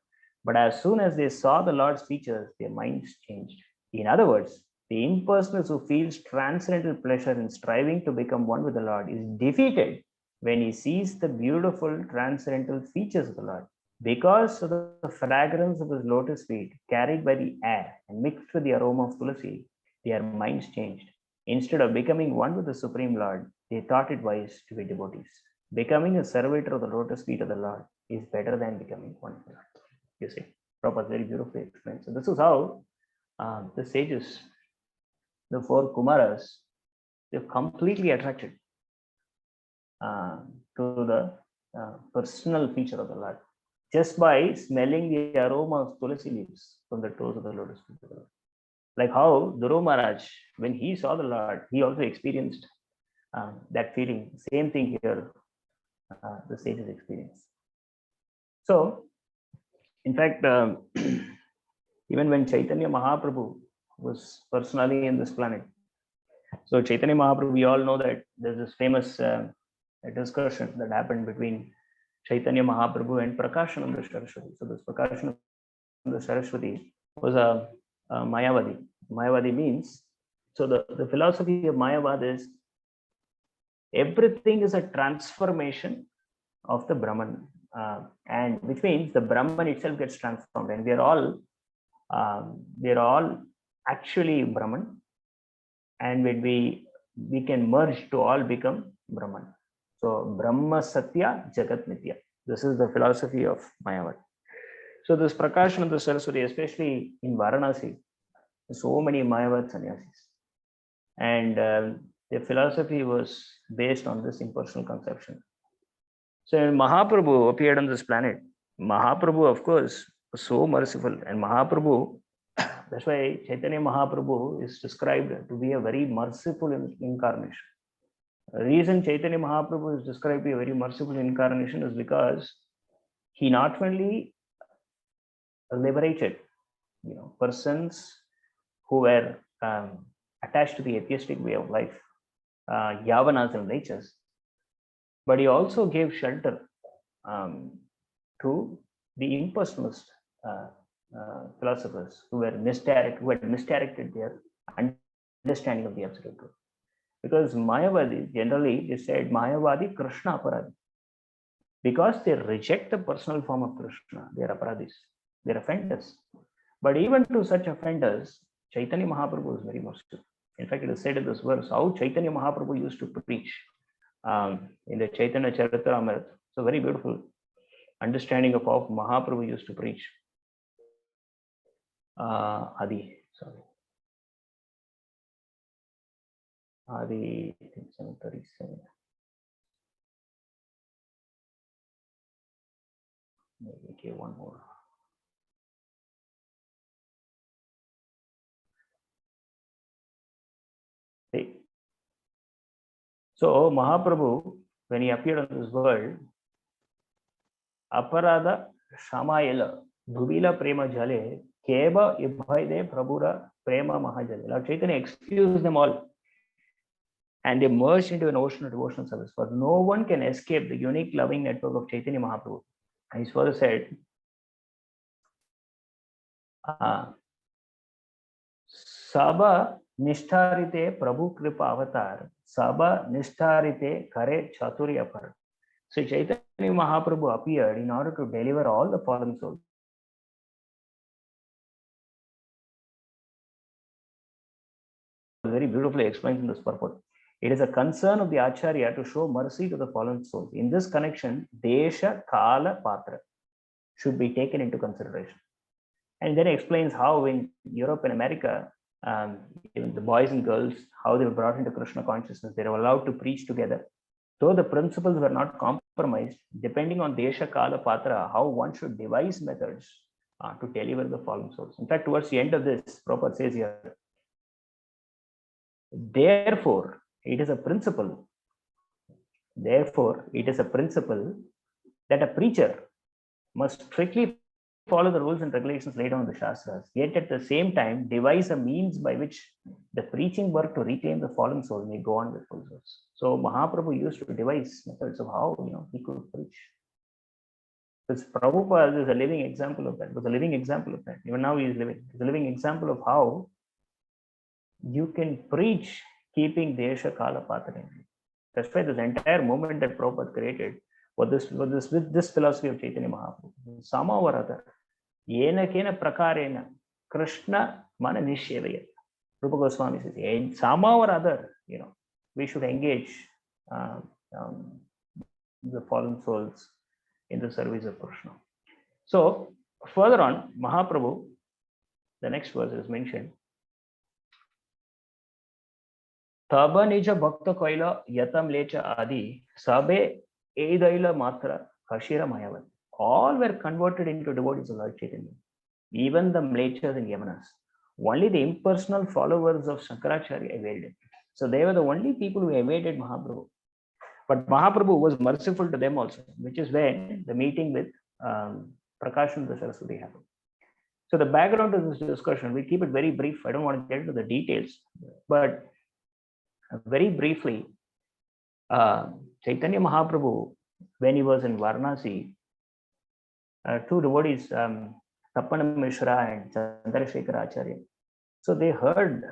But as soon as they saw the Lord's features, their minds changed. In other words, the impersonalist who feels transcendental pleasure in striving to become one with the Lord is defeated when he sees the beautiful transcendental features of the Lord. Because of the fragrance of his lotus feet carried by the air and mixed with the aroma of tulsi, their minds changed. Instead of becoming one with the Supreme Lord, they thought it wise to be devotees. Becoming a servitor of the lotus feet of the Lord is better than becoming one with the Lord. You see, Prabhupada very beautifully explained. So this is how the sages, the four Kumaras, they're completely attracted to the personal feature of the Lord just by smelling the aroma of tulsi leaves from the toes of the lotus feet of the Lord. Like how Dhruva Maharaj, when he saw the Lord, he also experienced that feeling. Same thing here, the sages experience. So, in fact, even when Chaitanya Mahaprabhu was personally in this planet, so Chaitanya Mahaprabhu, we all know that there's this famous discussion that happened between Chaitanya Mahaprabhu and Prakashananda Saraswati. So this Prakashananda Saraswati was a Mayavadi. Mayavadi means, so the philosophy of Mayavad is everything is a transformation of the Brahman, and which means the Brahman itself gets transformed, and we are all actually Brahman, and when we can merge to all become Brahman. So Brahma Satya Jagat Nitya. This is the philosophy of Mayavad. So this Prakashananda Saraswati, especially in Varanasi, so many Mayavad sannyasis, and their philosophy was based on this impersonal conception. So when Mahaprabhu appeared on this planet, Mahaprabhu, of course, was so merciful, and Mahaprabhu, that's why Chaitanya Mahaprabhu is described to be a very merciful incarnation. The reason Chaitanya Mahaprabhu is described to be a very merciful incarnation is because he not only liberated, persons who were attached to the atheistic way of life, Yavanas and Lechas, but he also gave shelter to the impersonalist philosophers who had misdirected their understanding of the absolute truth. Because Mayavadi, generally they said Mayavadi Krishna Aparadi. Because they reject the personal form of Krishna, they are aparadis, they are offenders. But even to such offenders, Chaitanya Mahaprabhu is very merciful. In fact, it is said in this verse how Chaitanya Mahaprabhu used to preach in the Chaitanya Charitamrita. So very beautiful understanding of how Mahaprabhu used to preach. Adi 737. Maybe give one more. See. So Mahaprabhu, when he appeared on this world, Aparada Shamayela Dhuvila Prema Jale Keba Ibhaide Prabhura Prema Mahajale. Lord Chaitanya excused them all, and they merged into an ocean of devotional service. For no one can escape the unique loving network of Chaitanya Mahaprabhu. And he further said, Saba Nishtarite Prabhu Kripa Avatar, Saba Nishtarite Kare Chaturi Apar. So Chaitanya Mahaprabhu appeared in order to deliver all the fallen souls. Very beautifully explains in this purport. It is a concern of the Acharya to show mercy to the fallen souls. In this connection, Desha, Kala, Patra should be taken into consideration. And then explains how in Europe and America, even the boys and girls, how they were brought into Krishna consciousness. They were allowed to preach together Though the principles were not compromised, depending on Desha, Kala, Patra, how one should devise methods to deliver the fallen souls. In fact, towards the end of this, Prabhupada says here, therefore, it is a principle. Therefore, it is a principle that a preacher must strictly follow the rules and regulations laid down in the Shastras, yet at the same time devise a means by which the preaching work to reclaim the fallen soul may go on with full force. So Mahaprabhu used to devise methods of how he could preach. This Prabhupada is a living example of that. Was a living example of that. Even now he is living. He's a living example of how you can preach keeping Desha, Kala, Patra. That's why this entire movement that Prabhupada created with this philosophy of Chaitanya Mahaprabhu. Somehow or other, Yenakena Prakarena, Krishna Mana Nishevaya. Rupa Goswami says, somehow or other, we should engage the fallen souls in the service of Krishna. So, further on, Mahaprabhu, the next verse is mentioned. Taba nija bhakta koila yatam lecha adi sabe edaila matra kashira mayavat. All were converted into devotees of Lord Chaitanya, even the mlechas and yamanas. Only the impersonal followers of Shankaracharya availed it. So they were the only people who evaded Mahaprabhu. But Mahaprabhu was merciful to them also, which is when the meeting with Prakashananda Saraswati happened. So the background of this discussion, we keep it very brief. I don't want to get into the details, but very briefly, Chaitanya Mahaprabhu, when he was in Varanasi, two devotees, Tappana Mishra and Chandrasekhar Acharya. So they heard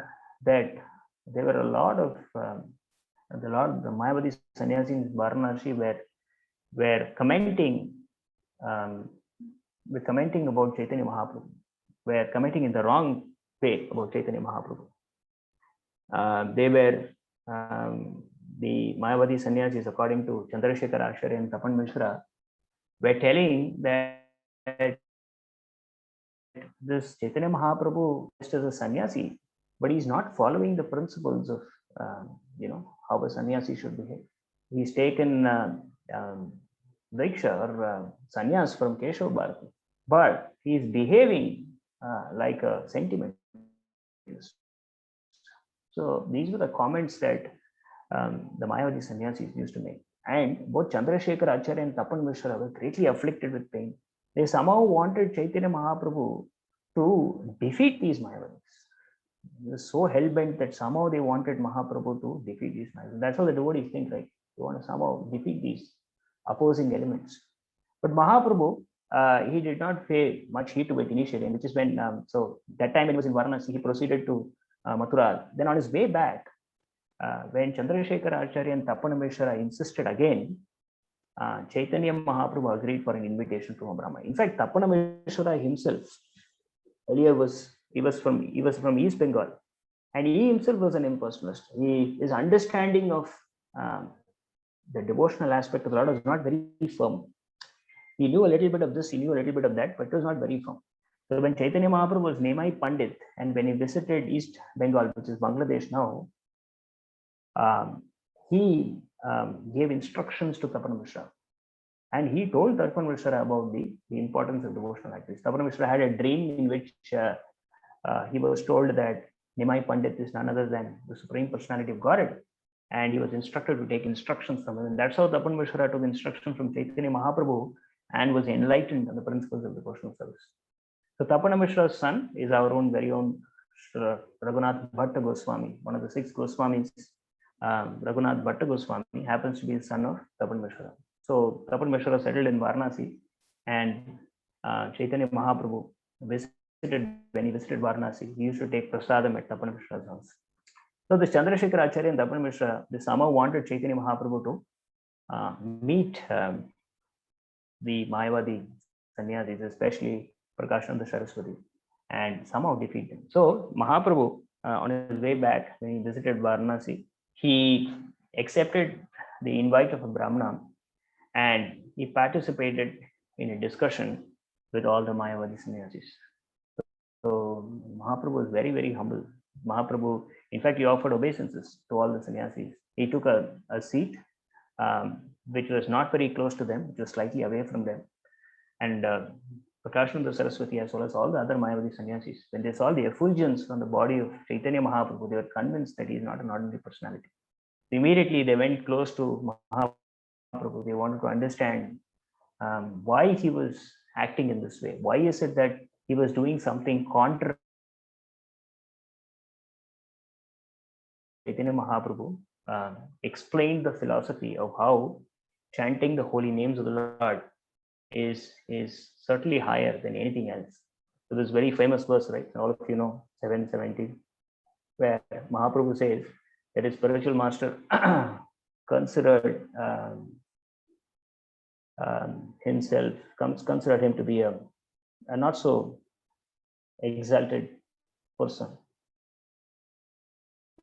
that there were a lot of the Mayavadi sannyasis in Varanasi were commenting about Chaitanya Mahaprabhu, were commenting in the wrong way about Chaitanya Mahaprabhu. They were the Mayavadi sannyasis, according to Chandrasekhar Acharya and Tapan Mishra, were telling that this Chaitanya Mahaprabhu is a sannyasi, but he's not following the principles of how a sannyasi should behave. He's taken Diksha or sannyas from Keshav Bharati, but he's behaving like a sentimentalist. So these were the comments that the Mayavadi sannyasis used to make. And both Chandrasekhar Acharya and Tapan Mishra were greatly afflicted with pain. They somehow wanted Chaitanya Mahaprabhu to defeat these Mayavadis. They were so hell-bent that somehow they wanted Mahaprabhu to defeat these Mayavadis. That's how the devotees think, right? They want to somehow defeat these opposing elements. But Mahaprabhu, he did not pay much heed to it initially, which is when, so that time when he was in Varanasi, he proceeded to Mathura. Then on his way back, when Chandrasekhar Acharya and Tappana Mishra insisted again, Chaitanya Mahaprabhu agreed for an invitation from Brahma. In fact, Tappana Mishra himself earlier was from East Bengal, and he himself was an impersonalist. His understanding of the devotional aspect of the Lord was not very firm. He knew a little bit of this, he knew a little bit of that, but it was not very firm. So when Chaitanya Mahaprabhu was Nimai Pandit, and when he visited East Bengal, which is Bangladesh now, he gave instructions to Tapan Mishra, and he told Tapan Mishra about the importance of devotional activities. Tapan Mishra had a dream in which he was told that Nimai Pandit is none other than the Supreme Personality of Godhead, and he was instructed to take instructions from him. And that's how Tapan Mishra took instruction from Chaitanya Mahaprabhu and was enlightened on the principles of devotional service. So Tapana Mishra's son is our own very own Raghunath Bhatta Goswami, one of the 6 Goswamis. Raghunath Bhatta Goswami happens to be the son of Tapan Mishra. So Tapan Mishra settled in Varanasi, and Chaitanya Mahaprabhu when he visited Varanasi, he used to take prasadam at Tapan Mishra's house. So the Chandrasekhar Acharya and Tapan Mishra, they somehow wanted Chaitanya Mahaprabhu to meet the Mayavadi sannyasis, especially Prakashananda Saraswati, and somehow defeat them. So Mahaprabhu, on his way back, when he visited Varanasi, he accepted the invite of a Brahmana, and he participated in a discussion with all the Mayavadi sannyasis. So Mahaprabhu was very, very humble. Mahaprabhu, in fact, he offered obeisances to all the sannyasis. He took a seat which was not very close to them, which was slightly away from them. And Prakashananda Saraswati, as well as all the other Mayavadi sannyasis, when they saw the effulgence from the body of Chaitanya Mahaprabhu, they were convinced that he is not an ordinary personality. Immediately, they went close to Mahaprabhu. They wanted to understand why he was acting in this way. Why is it that he was doing something contrary? Chaitanya Mahaprabhu explained the philosophy of how chanting the holy names of the Lord is certainly higher than anything else. So this very famous verse, right? All of you know 770, where Mahaprabhu says that his spiritual master considered considered him to be a not so exalted person.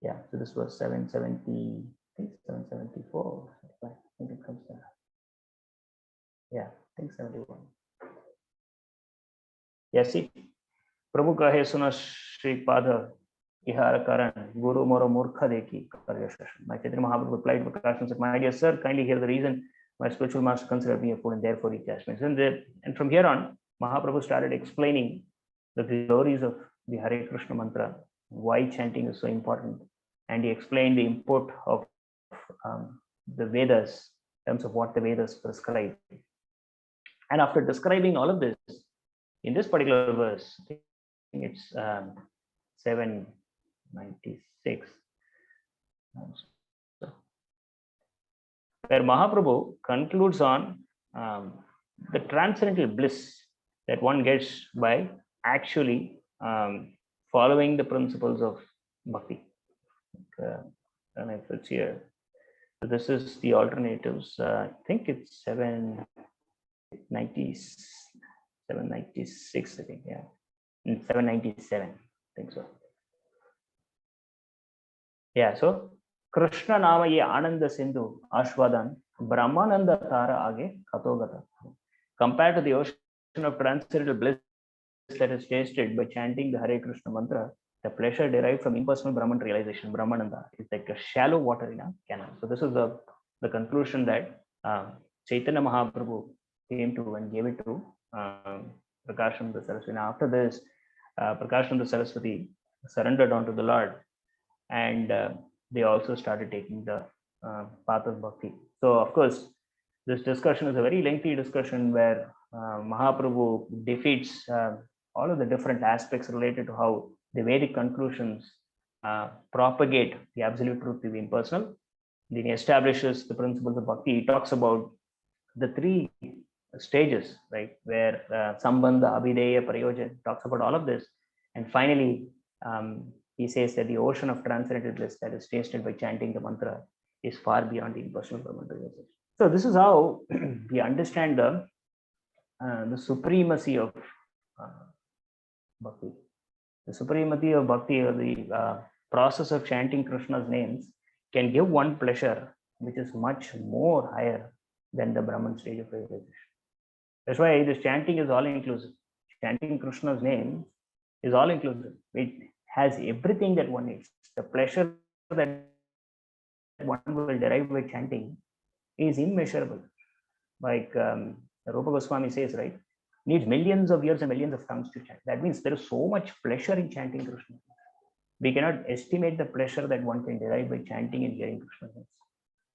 Yeah, so this was 770, I think 774. I think it comes there. Yeah, I think 71. Yeah, see, Prabhu kahe suna Shri Pada ihara karan Guru moro murkha deki karya shashan. My Chaitanya Mahaprabhu replied to Prakash and said, my dear sir, kindly hear the reason my spiritual master considered me a fool and therefore he cast me. And from here on, Mahaprabhu started explaining the glories of the Hare Krishna mantra, why chanting is so important. And he explained the import of the Vedas, in terms of what the Vedas prescribe. And after describing all of this, in this particular verse, I think it's 796, where Mahaprabhu concludes on the transcendental bliss that one gets by actually following the principles of bhakti. And if it's here, so this is the alternatives. I think it's 796, I think, yeah, 797, I think so. Yeah, so Krishna nama ye ananda sindhu ashwadan brahmananda tara age katogata. Compared to the ocean of transcendental bliss that is tasted by chanting the Hare Krishna mantra, the pleasure derived from impersonal Brahman realization, Brahmananda, is like a shallow water in a canal. So this is the conclusion that Chaitanya Mahaprabhu came to and gave it to Prakashananda Saraswati. Now after this, Prakashananda Saraswati surrendered onto the Lord, and they also started taking the path of bhakti. So of course, this discussion is a very lengthy discussion where Mahaprabhu defeats all of the different aspects related to how the Vedic conclusions propagate the absolute truth to the impersonal. Then he establishes the principles of bhakti. He talks about the three stages, right, where Sambandha, Abhideya, Prayojan, talks about all of this. And finally, he says that the ocean of transcendental bliss that is tasted by chanting the mantra is far beyond the impersonal Brahman realization. So this is how we understand the supremacy of bhakti. The supremacy of bhakti, or the process of chanting Krishna's names, can give one pleasure which is much more higher than the Brahman stage of realization. That's why this chanting is all inclusive. Chanting Krishna's name is all inclusive. It has everything that one needs. The pleasure that one will derive by chanting is immeasurable. Like Rupa Goswami says, right? Needs millions of years and millions of tongues to chant. That means there is so much pleasure in chanting Krishna. We cannot estimate the pleasure that one can derive by chanting and hearing Krishna names.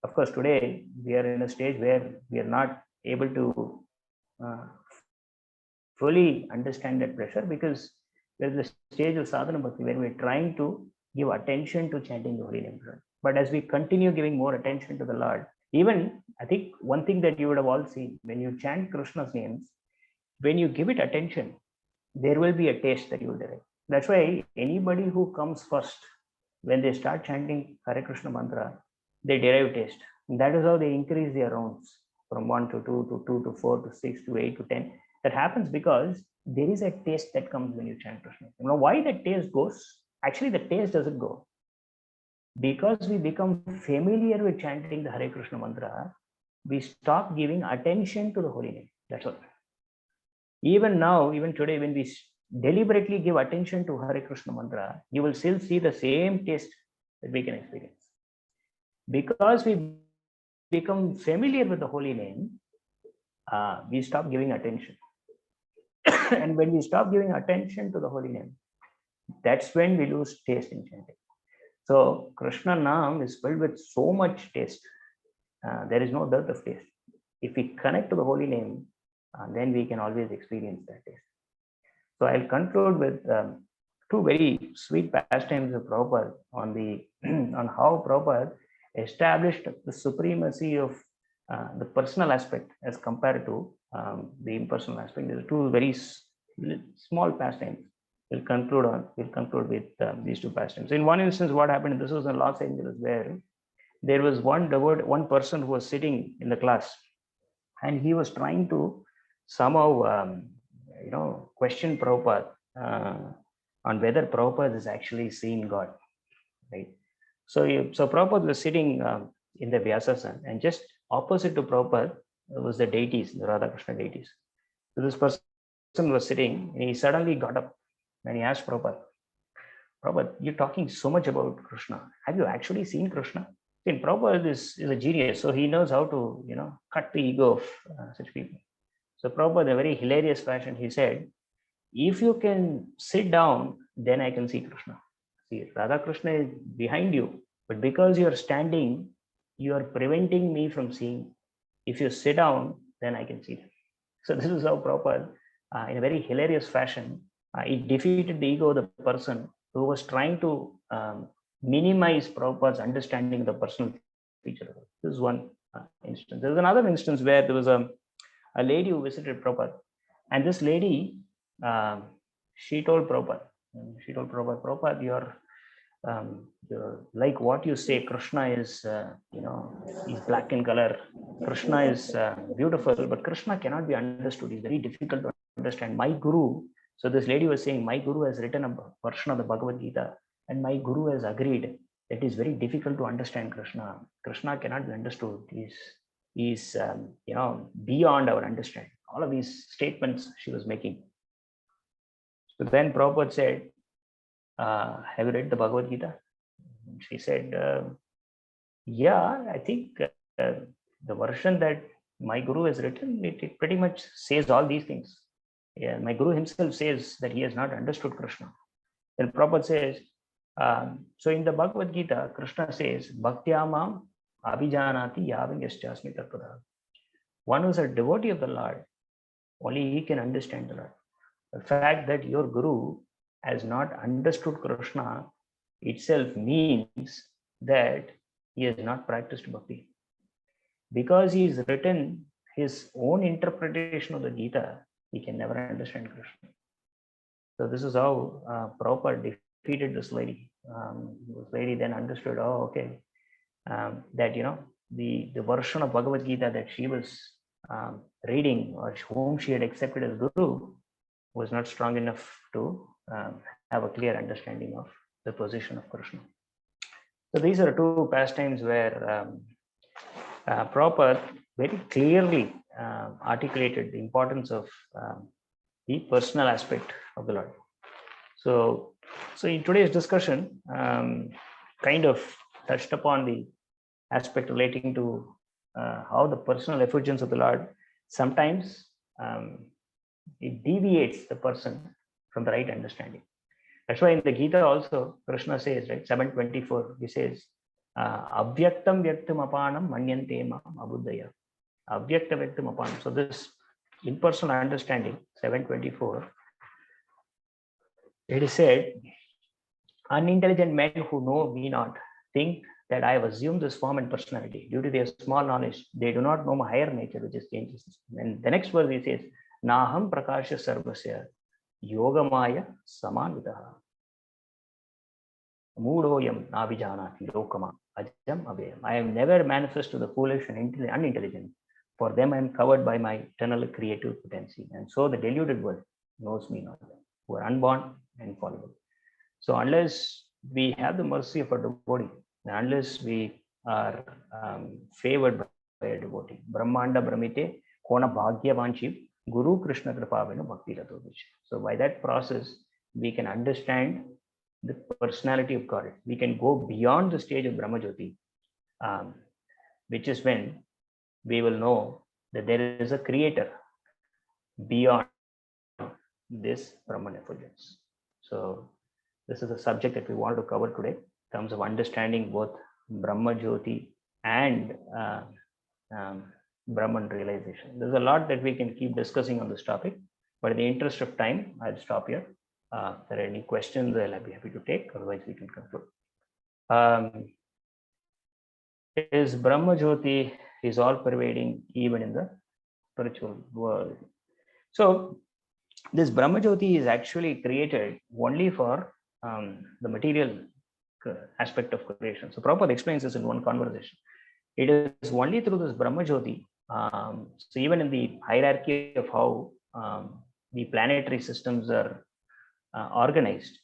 Of course, today we are in a stage where we are not able to fully understand that pleasure, because there is a stage of sadhana bhakti where we are trying to give attention to chanting the holy name. But as we continue giving more attention to the Lord, even I think one thing that you would have all seen, when you chant Krishna's names, when you give it attention, there will be a taste that you will derive. That's why anybody who comes first, when they start chanting Hare Krishna mantra, they derive taste. And that is how they increase their rounds from 1 to 2 to 2 to 4 to 6 to 8 to 10. That happens because there is a taste that comes when you chant Krishna. You know why that taste goes? Actually, the taste doesn't go. Because we become familiar with chanting the Hare Krishna mantra, we stop giving attention to the holy name. That's all. Even now, even today, when we deliberately give attention to Hare Krishna mantra, you will still see the same taste that we can experience. Because we become familiar with the holy name, we stop giving attention. And when we stop giving attention to the holy name, that's when we lose taste in chanting. So Krishna Nam is filled with so much taste. There is no dearth of taste. If we connect to the holy name, then we can always experience that taste. So I'll conclude with two very sweet pastimes of Prabhupada on the on how Prabhupada established the supremacy of the personal aspect as compared to the impersonal aspect. There are two very small pastimes. We'll conclude with these two pastimes. In one instance, what happened? This was in Los Angeles, where there was one person who was sitting in the class, and he was trying to somehow question Prabhupada on whether Prabhupada is actually seeing God, right? So Prabhupada was sitting in the Vyasasana, and just opposite to Prabhupada was the deities, the Radha Krishna deities. So this person was sitting, and he suddenly got up and he asked Prabhupada, you're talking so much about Krishna. Have you actually seen Krishna? See, Prabhupada is a genius, so he knows how to cut the ego of such people. So Prabhupada, in a very hilarious fashion, he said, if you can sit down, then I can see Krishna. See, Radha Krishna is behind you, but because you're standing, you are preventing me from seeing. If you sit down, then I can see them. So this is how Prabhupada, in a very hilarious fashion, he defeated the ego of the person who was trying to minimize Prabhupada's understanding of the personal feature. This is one instance. There's another instance where there was a lady who visited Prabhupada, and this lady, she told Prabhupada, Prabhupada, you're like what you say, Krishna is, he's black in color. Krishna is beautiful, but Krishna cannot be understood. He's very difficult to understand. My guru, so this lady was saying, my guru has written a version of the Bhagavad Gita, and my guru has agreed that it is very difficult to understand Krishna. Krishna cannot be understood. He's beyond our understanding. All of these statements she was making. So then Prabhupada said, have you read the Bhagavad Gita? She said, yeah, I think the version that my guru has written, it pretty much says all these things. Yeah, my guru himself says that he has not understood Krishna. Then Prabhupada says, so in the Bhagavad Gita, Krishna says, Bhaktyamam abhijanati yavingasyasmi tatpada. One who is a devotee of the Lord, only he can understand the Lord. The fact that your guru has not understood Krishna itself means that he has not practiced bhakti. Because he has written his own interpretation of the Gita, he can never understand Krishna. So this is how Prabhupada defeated this lady. This lady then understood, that the version of Bhagavad Gita that she was reading, or whom she had accepted as guru, was not strong enough to have a clear understanding of the position of Krishna. So these are two pastimes where Prabhupada very clearly articulated the importance of the personal aspect of the Lord. So in today's discussion, kind of touched upon the aspect relating to how the personal effulgence of the Lord sometimes it deviates the person from the right understanding. That's why in the Gita also, Krishna says, right, 7:24, he says, Avyaktam Vyaktam Apanam Manyante Mam Abuddhaya. Avyakta Vyaktam Apanam. So this impersonal understanding, 7:24, it is said, unintelligent men who know me not think that I have assumed this form and personality. Due to their small knowledge, they do not know my higher nature, which is changes. And the next verse he says, Naham Prakasha Sarvasya Yogamaya Samanvitaha. Moodoyam Navijanati Lokama Ajam Avayam. I am never manifest to the foolish and unintelligent. For them I am covered by my eternal creative potency. And so the deluded world knows me not, who are unborn and fallible. So unless we have the mercy of a devotee, unless we are favored by a devotee, Brahmanda Brahmite Kona Bhagya Vanchiv Guru Krishna Kripavenu Bhakti Ratovich. So by that process, we can understand the personality of God. We can go beyond the stage of Brahmajyoti. which is when we will know that there is a creator beyond this Brahman effulgence. So this is a subject that we wanted to cover today in terms of understanding both Brahma Jyoti and Brahman realization. There's a lot that we can keep discussing on this topic, but in the interest of time, I'll stop here. If there are any questions, I'll be happy to take, otherwise we can conclude. Is Brahma Jyoti is all pervading even in the spiritual world? So this Brahma Jyoti is actually created only for the material aspect of creation. So Prabhupada explains this in one conversation. It is only through this Brahma Jyoti. So even in the hierarchy of how the planetary systems are organized,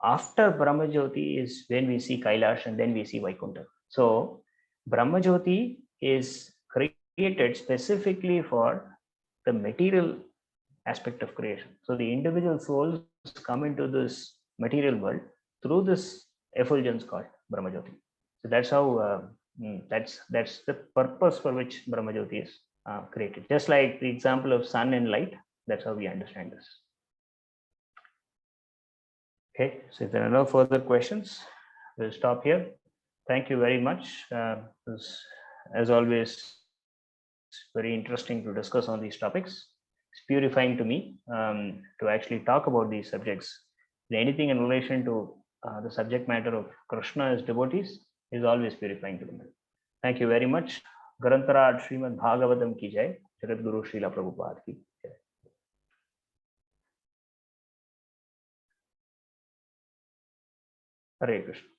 after Brahma Jyoti is when we see Kailash and then we see Vaikuntha. So Brahma Jyoti is created specifically for the material aspect of creation. So the individual souls come into this material world through this effulgence called Brahma Jyoti. So that's how that's the purpose for which Brahma Jyoti is created. Just like the example of sun and light, that's how we understand this. Okay, so if there are no further questions, we'll stop here. Thank you very much. As always, very interesting to discuss on these topics. It's purifying to me to actually talk about these subjects. Anything in relation to the subject matter of Krishna as devotees is always purifying to me. Thank you very much. Grantaraj Srimad Bhagavatam ki jai. Jagat Guru Srila Prabhupada ki jai. Hare Krishna.